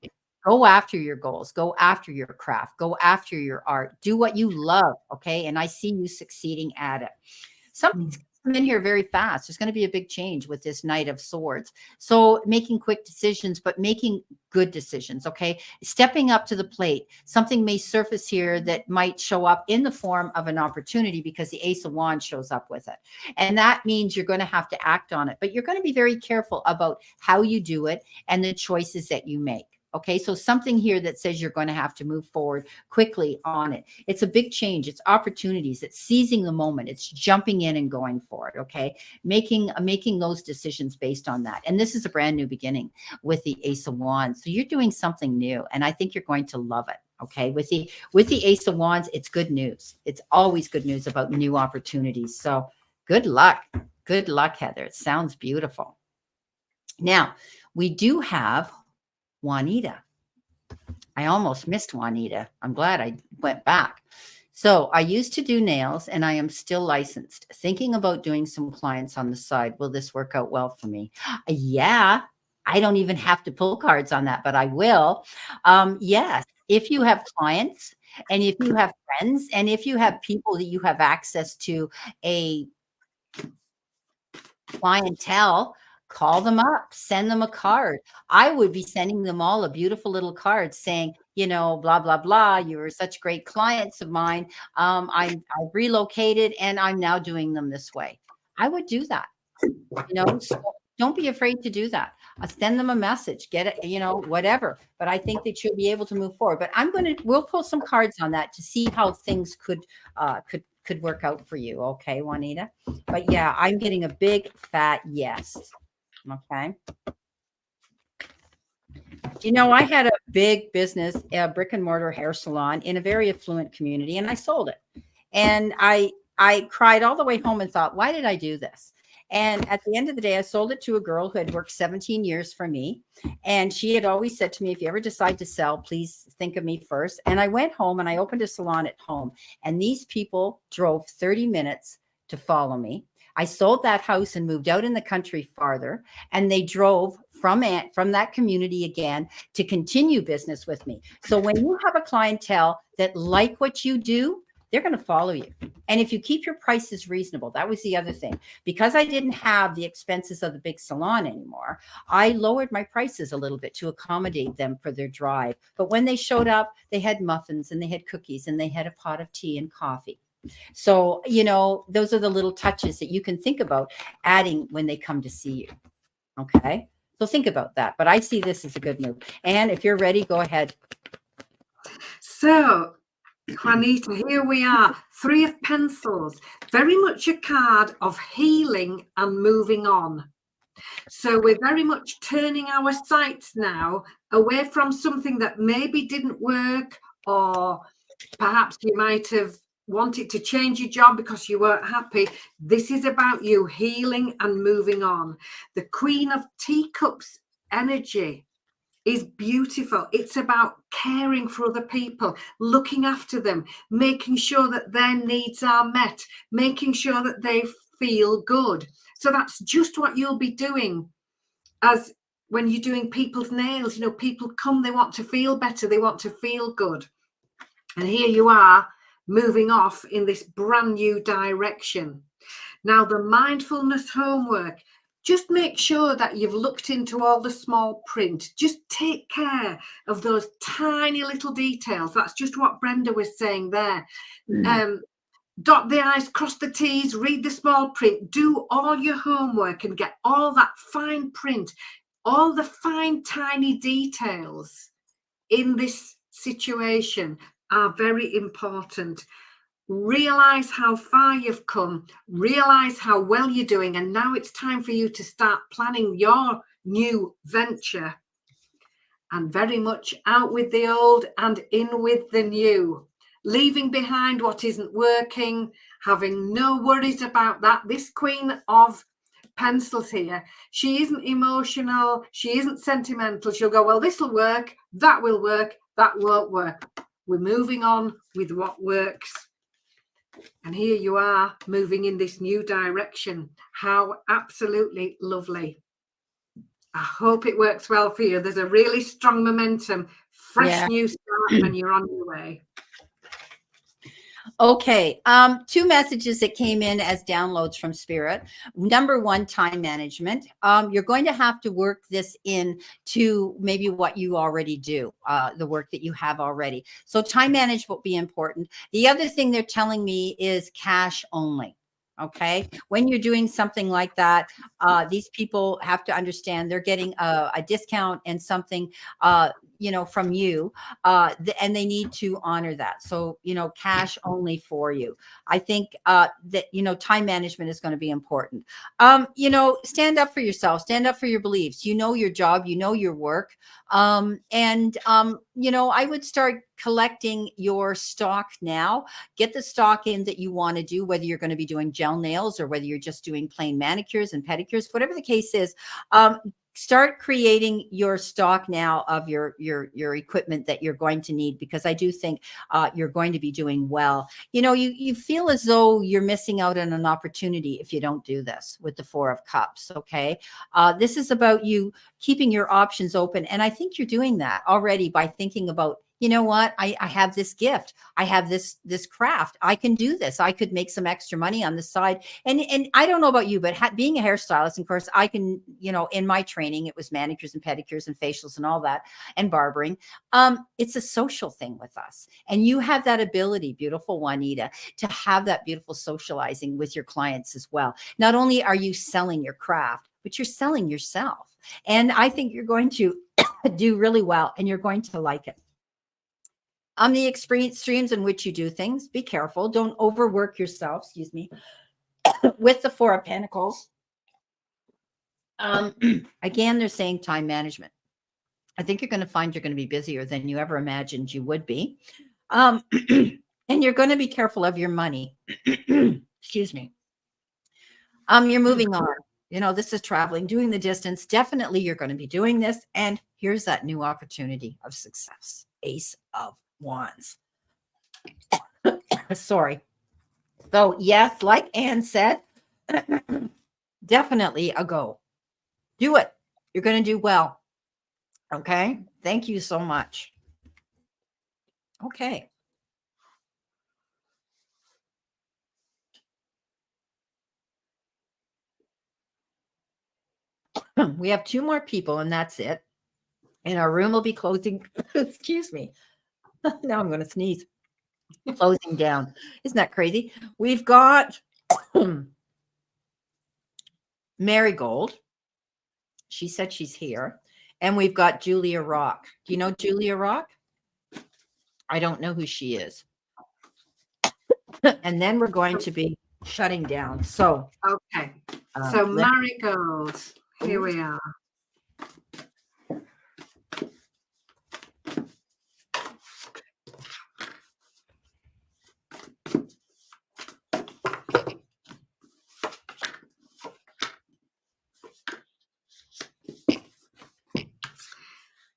Go after your goals. Go after your craft. Go after your art. Do what you love. Okay. And I see you succeeding at it. Something's come in here very fast. There's going to be a big change with this Knight of Swords. So making quick decisions, but making good decisions, okay? Stepping up to the plate. Something may surface here that might show up in the form of an opportunity because the Ace of Wands shows up with it. And that means you're going to have to act on it, but you're going to be very careful about how you do it and the choices that you make. Okay, so something here that says you're going to have to move forward quickly on it. It's a big change. It's opportunities. It's seizing the moment. It's jumping in and going for it. Okay, making those decisions based on that. And this is a brand new beginning with the Ace of Wands. So you're doing something new, and I think you're going to love it. Okay, with the Ace of Wands, it's good news. It's always good news about new opportunities. So good luck. Good luck, Heather. It sounds beautiful. Now, we do have Juanita. I almost missed Juanita. I'm glad I went back. So I used to do nails and I am still licensed. Thinking about doing some clients on the side. Will this work out well for me? Yeah, I don't even have to pull cards on that, but I will. Yes, if you have clients and if you have friends and if you have people that you have access to a clientele, call them up, send them a card. I would be sending them all a beautiful little card saying, you know, blah, blah, blah. You were such great clients of mine. I've relocated and I'm now doing them this way. I would do that. You know, so don't be afraid to do that. Send them a message, get it, you know, whatever. But I think that you'll be able to move forward. But we'll pull some cards on that to see how things could work out for you. Okay, Juanita. But yeah, I'm getting a big fat yes. Okay. You know, I had a big business, a brick and mortar hair salon in a very affluent community, and I sold it. And I cried all the way home and thought, why did I do this? And at the end of the day, I sold it to a girl who had worked 17 years for me. And she had always said to me, if you ever decide to sell, please think of me first. And I went home and I opened a salon at home. And these people drove 30 minutes to follow me. I sold that house and moved out in the country farther. And they drove from that community again to continue business with me. So when you have a clientele that like what you do, they're going to follow you. And if you keep your prices reasonable, that was the other thing. Because I didn't have the expenses of the big salon anymore, I lowered my prices a little bit to accommodate them for their drive. But when they showed up, they had muffins and they had cookies and they had a pot of tea and coffee. So, you know, those are the little touches that you can think about adding when they come to see you. Okay. So think about that. But I see this as a good move. And if you're ready, go ahead. So, Juanita, here we are, 3 of Pencils, very much a card of healing and moving on. So we're very much turning our sights now away from something that maybe didn't work, or perhaps you might have wanted to change your job because you weren't happy. This is about you healing and moving on. The Queen of Teacups energy is beautiful. It's about caring for other people, looking after them, making sure that their needs are met, making sure that they feel good. So that's just what you'll be doing as when you're doing people's nails. You know, people come, they want to feel better, they want to feel good. And here you are moving off in this brand new direction. Now, the mindfulness homework, just make sure that you've looked into all the small print. Just take care of those tiny little details. That's just what Brenda was saying there. Dot the I's, cross the T's, read the small print, do all your homework and get all that fine print, all the fine, tiny details in this situation are very important. Realize how far you've come, realize how well you're doing, and now it's time for you to start planning your new venture. And very much out with the old and in with the new, leaving behind what isn't working, having no worries about that. This Queen of Pencils here, she isn't emotional, she isn't sentimental. She'll go, well, this will work, that will work, that won't work. We're moving on with what works. And here you are moving in this new direction. How absolutely lovely. I hope it works well for you. There's a really strong momentum, fresh new start, and you're on your way. Okay. Two messages that came in as downloads from Spirit. Number one, time management. You're going to have to work this in to maybe what you already do, the work that you have already. So time management will be important. The other thing they're telling me is cash only. Okay. When you're doing something like that, these people have to understand they're getting a discount and something, from you, and they need to honor that. So, cash only for you. I think that, time management is going to be important. Stand up for yourself, stand up for your beliefs. You know your job, you know your work. I would start collecting your stock now. Get the stock in that you want to do, whether you're going to be doing gel nails or whether you're just doing plain manicures and pedicures, whatever the case is. Start creating your stock now of your equipment that you're going to need, because I do think you're going to be doing well. You feel as though you're missing out on an opportunity if you don't do this with the Four of Cups. Okay. This is about you keeping your options open. And I think you're doing that already by thinking about, you know what, I have this gift. I have this craft. I can do this. I could make some extra money on the side. And I don't know about you, but being a hairstylist, of course, I can, in my training, it was manicures and pedicures and facials and all that, and barbering. It's a social thing with us. And you have that ability, beautiful Juanita, to have that beautiful socializing with your clients as well. Not only are you selling your craft, but you're selling yourself. And I think you're going to do really well, and you're going to like it. On the extremes in which you do things, be careful. Don't overwork yourself, excuse me, with the Four of Pentacles. Again, they're saying time management. I think you're going to find you're going to be busier than you ever imagined you would be. And you're going to be careful of your money. Excuse me. You're moving on. This is traveling, doing the distance. Definitely you're going to be doing this. And here's that new opportunity of success. Ace of Wands. Sorry. So yes, like Anne said, definitely a go. Do it. You're going to do well. Okay. Thank you so much. Okay. We have two more people and that's it. And our room will be closing. Excuse me. Now I'm going to sneeze. Closing down. Isn't that crazy? We've got Marigold. She said she's here. And we've got Julia Rock. Do you know Julia Rock? I don't know who she is. And then we're going to be shutting down. So, okay. So Marigold, here we are.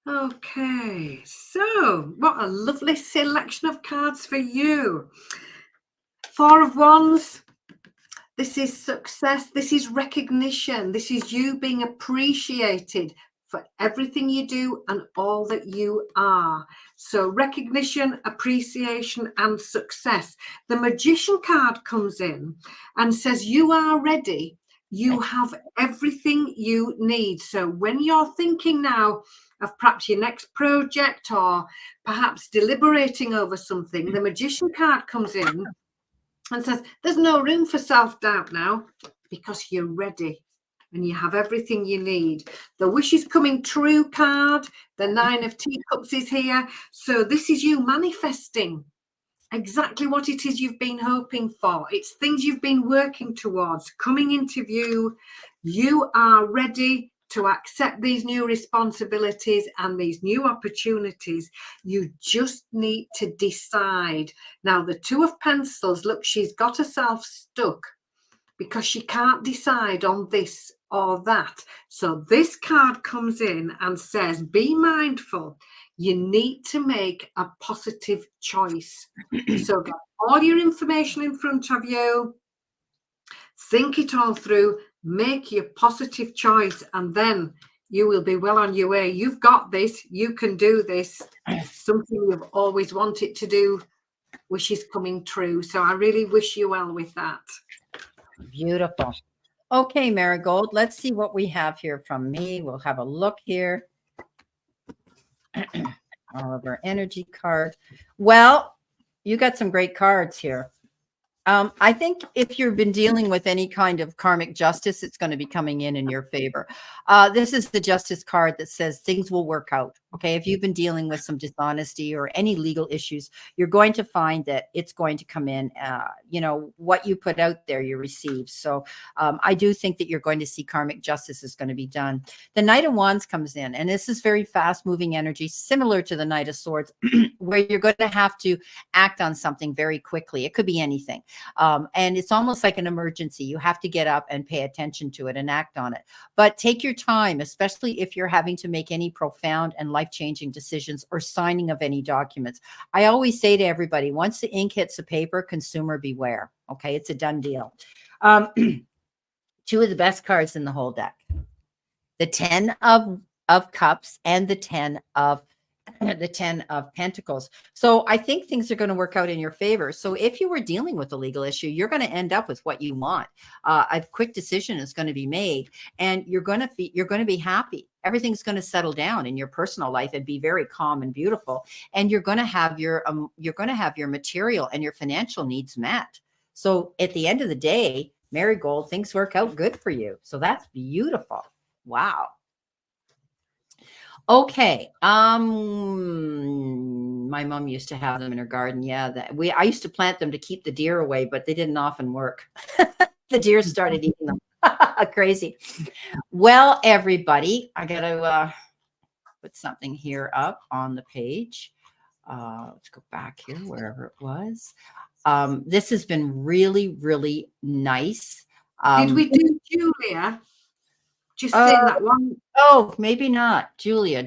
Okay, so what a lovely selection of cards for you. Four of Wands. This is success. This is recognition. This is you being appreciated for everything you do and all that you are. So recognition, appreciation, and success. The Magician card comes in and says you are ready. You have everything you need. So when you're thinking now of perhaps your next project or perhaps deliberating over something, the Magician card comes in and says there's no room for self-doubt now because you're ready and you have everything you need. The wish is coming true card, the Nine of Teacups is here. So this is you manifesting exactly what it is you've been hoping for. It's things you've been working towards coming into view. You are ready to accept these new responsibilities and these new opportunities. You just need to decide. Now, the Two of Pentacles, look, she's got herself stuck because she can't decide on this or that. So this card comes in and says, be mindful. You need to make a positive choice. So get all your information in front of you. Think it all through. Make your positive choice, and then you will be well on your way. You've got this. You can do this. Something you've always wanted to do. wishes coming true. So I really wish you well with that. Beautiful. Okay, Marigold, let's see what we have here from me. We'll have a look here. All of our energy cards. Well, you got some great cards here. I think if you've been dealing with any kind of karmic justice, it's going to be coming in your favor. This is the justice card that says things will work out. Okay. If you've been dealing with some dishonesty or any legal issues, you're going to find that it's going to come in. You know, what you put out there, you receive. So I do think that you're going to see karmic justice is going to be done. The Knight of Wands comes in, and this is very fast moving energy, similar to the Knight of Swords, where you're going to have to act on something very quickly. It could be anything. And it's almost like an emergency. You have to get up and pay attention to it and act on it. But take your time, especially if you're having to make any profound and life-changing decisions or signing of any documents. I always say to everybody, once the ink hits the paper, consumer beware. Okay, it's a done deal. Two of the best cards in the whole deck. The 10 of Cups and the 10 of Pentacles. So I think things are going to work out in your favor. So if you were dealing with a legal issue, you're going to end up with what you want. A quick decision is going to be made, and you're going to be happy. Everything's going to settle down in your personal life and be very calm and beautiful. And you're going to have your material and your financial needs met. So at the end of the day, Marigold, things work out good for you. So that's beautiful. Wow. Okay. My mom used to have them in her garden. Yeah, I used to plant them to keep the deer away, but they didn't often work. The deer started eating them. Crazy. Well, everybody, I got to put something here up on the page. Let's go back here, wherever it was. This has been really, really nice. Did we do Julia? Just saying that one. Oh, maybe not. Julia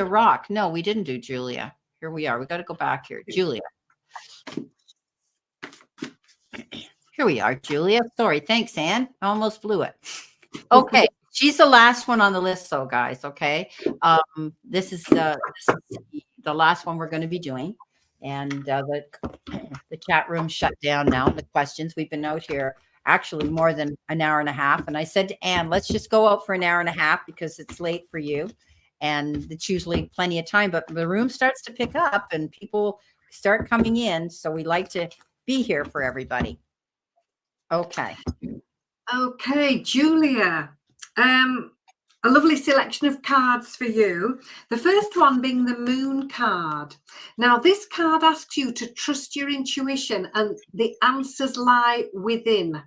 Rock. No, we didn't do Julia. Here we are. We got to go back here. Julia. Here we are, Julia. Sorry. Thanks, Anne. I almost blew it. Okay. She's the last one on the list, though, guys. Okay. This is the last one we're going to be doing. And the chat room shut down now. The questions, we've been out here actually more than an hour and a half. And I said to Anne, let's just go out for an hour and a half because it's late for you. And it's usually plenty of time, but the room starts to pick up and people start coming in. So we like to be here for everybody. Okay. Okay, Julia. A lovely selection of cards for you. The first one being the Moon card. Now, this card asks you to trust your intuition and the answers lie within.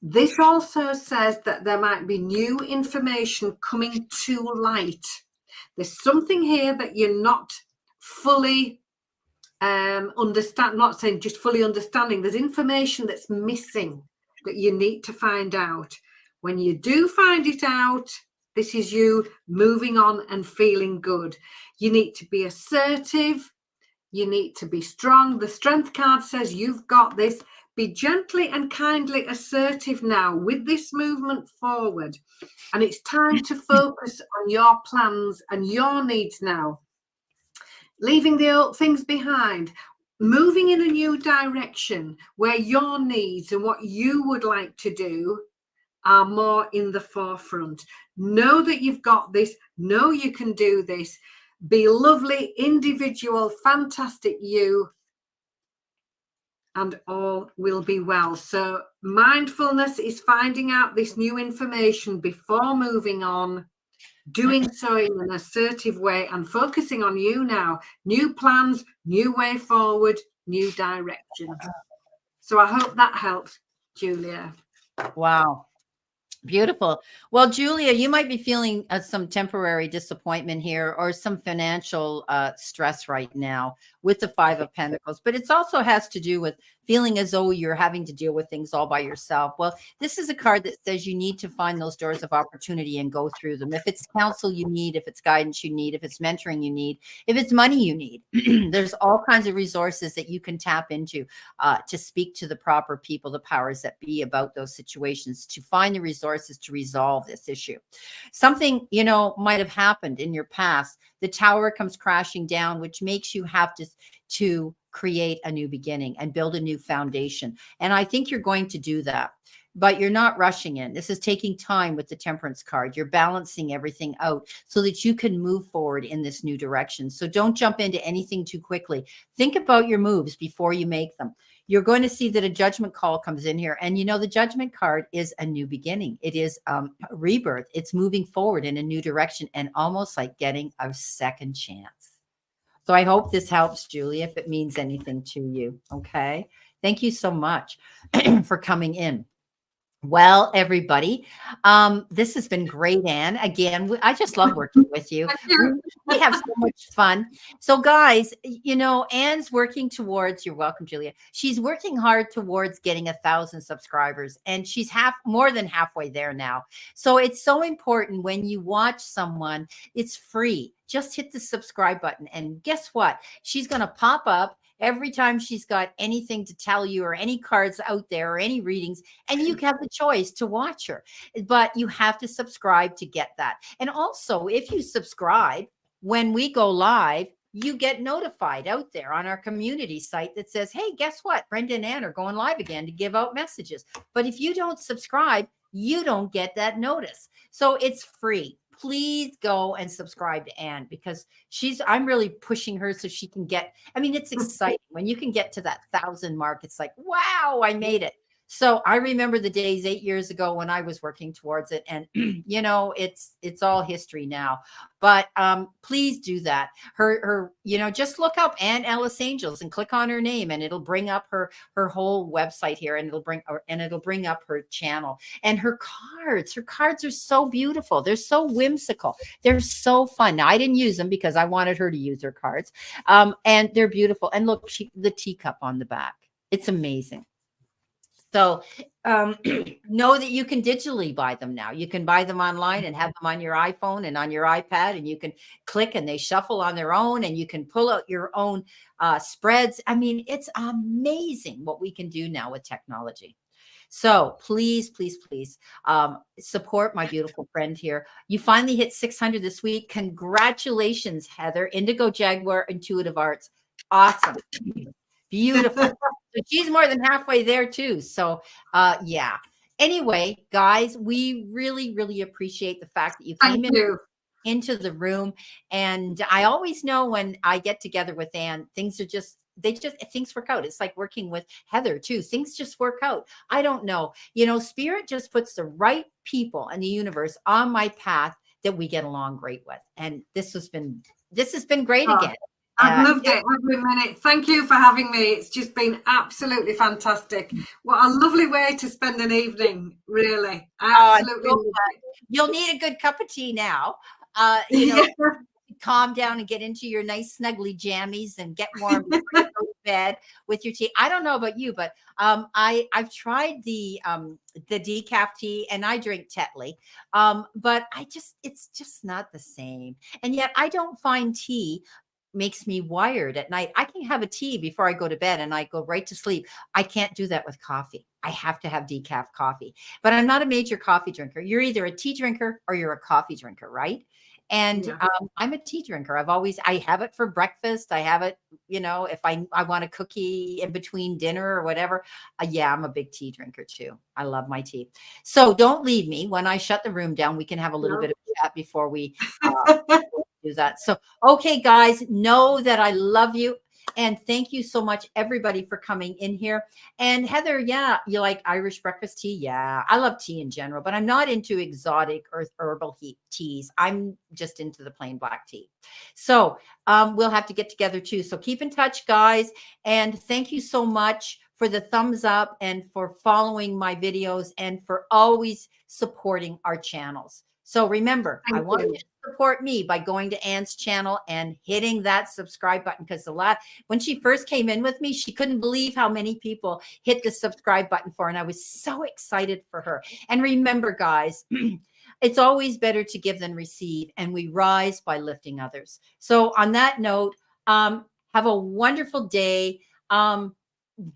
This also says that there might be new information coming to light. There's something here that you're not fully not saying just fully understanding. There's information that's missing that you need to find out. When you do find it out, this is you moving on and feeling good. You need to be assertive. You need to be strong. The Strength card says you've got this. Be gently and kindly assertive now with this movement forward. And it's time to focus on your plans and your needs now. Leaving the old things behind. Moving in a new direction where your needs and what you would like to do are more in the forefront. Know that you've got this. Know you can do this. Be lovely, individual, fantastic you, and all will be well. So mindfulness is finding out this new information before moving on, doing so in an assertive way and focusing on you now. New plans, new way forward, new direction. So I hope that helps, Julia. Wow. Beautiful. Well, Julia, you might be feeling some temporary disappointment here or some financial stress right now with the Five of Pentacles, but it also has to do with feeling as though you're having to deal with things all by yourself. Well, this is a card that says you need to find those doors of opportunity and go through them. If it's counsel you need, if it's guidance you need, if it's mentoring you need, if it's money you need, there's all kinds of resources that you can tap into to speak to the proper people, the powers that be about those situations, to find the resources to resolve this issue. Something, might have happened in your past the tower comes crashing down, which makes you have to create a new beginning and build a new foundation. And I think you're going to do that, but you're not rushing in. This is taking time with the Temperance card. You're balancing everything out so that you can move forward in this new direction. So don't jump into anything too quickly. Think about your moves before you make them. You're going to see that a judgment call comes in here. And you know, the judgment card is a new beginning. It is a rebirth. It's moving forward in a new direction and almost like getting a second chance. So I hope this helps, Julie, if it means anything to you. Okay. Thank you so much for coming in. Well, everybody, this has been great, Anne. Again, I just love working with you. We have so much fun. So, guys, you know, Anne's working towards, you're welcome, Julia. She's working hard towards getting 1,000 subscribers, and she's more than halfway there now. So it's so important when you watch someone, it's free. Just hit the subscribe button. And guess what? She's going to pop up every time she's got anything to tell you or any cards out there or any readings, and you have the choice to watch her. But you have to subscribe to get that. And also, if you subscribe, when we go live, you get notified out there on our community site that says, hey, guess what? Brenda and Anne are going live again to give out messages. But if you don't subscribe, you don't get that notice. So it's free. Please go and subscribe to Anne, because I'm really pushing her so she can get, I mean, it's exciting when you can get to that 1,000 mark. It's like, wow, I made it. So I remember the days 8 years ago when I was working towards it, and you know, it's all history now. But please do that. Her, you know, just look up Anne Ellis Angels and click on her name, and it'll bring up her whole website here, and it'll bring up her channel and her cards. Her cards are so beautiful. They're so whimsical. They're so fun. Now, I didn't use them because I wanted her to use her cards, and they're beautiful. And look, the teacup on the back. It's amazing. So know that you can digitally buy them now. You can buy them online and have them on your iPhone and on your iPad, and you can click and they shuffle on their own, and you can pull out your own spreads. I mean, it's amazing what we can do now with technology. So please, please, please support my beautiful friend here. You finally hit 600 this week. Congratulations, Heather. Indigo Jaguar Intuitive Arts. Awesome. Beautiful. So she's more than halfway there too. So yeah. Anyway, guys, we really, really appreciate the fact that you came into the room. And I always know when I get together with Anne, things work out. It's like working with Heather too. Things just work out. I don't know. You know, Spirit just puts the right people in the universe on my path that we get along great with. And this has been great again. I've loved it every minute. Thank you for having me. It's just been absolutely fantastic. What a lovely way to spend an evening, really. Absolutely. You'll need a good cup of tea now. You know, calm down and get into your nice snuggly jammies and get warm before you go to bed with your tea. I don't know about you, but I've tried the decaf tea, and I drink Tetley, but it's just not the same. And yet I don't find tea makes me wired at night. I can have a tea before I go to bed and I go right to sleep. I can't do that with coffee. I have to have decaf coffee, but I'm not a major coffee drinker. You're either a tea drinker or you're a coffee drinker, right? And I'm a tea drinker. I have it for breakfast. I have it, you know, if I want a cookie in between dinner or whatever. I'm a big tea drinker too. I love my tea. So don't leave me. When I shut the room down, we can have a little bit of chat before we do that. So, okay, guys, know that I love you. And thank you so much, everybody, for coming in here. And Heather, you like Irish breakfast tea? Yeah, I love tea in general, but I'm not into exotic or herbal teas. I'm just into the plain black tea. So we'll have to get together too. So keep in touch, guys. And thank you so much for the thumbs up and for following my videos and for always supporting our channels. So remember, I want you to support me by going to Anne's channel and hitting that subscribe button, because when she first came in with me, she couldn't believe how many people hit the subscribe button for her, and I was so excited for her. And remember, guys, it's always better to give than receive, and we rise by lifting others. So on that note, have a wonderful day.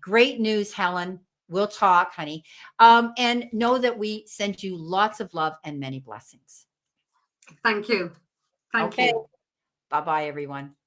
Great news, Helen. We'll talk, honey. And know that we send you lots of love and many blessings. Thank you. Thank you. Bye bye, everyone.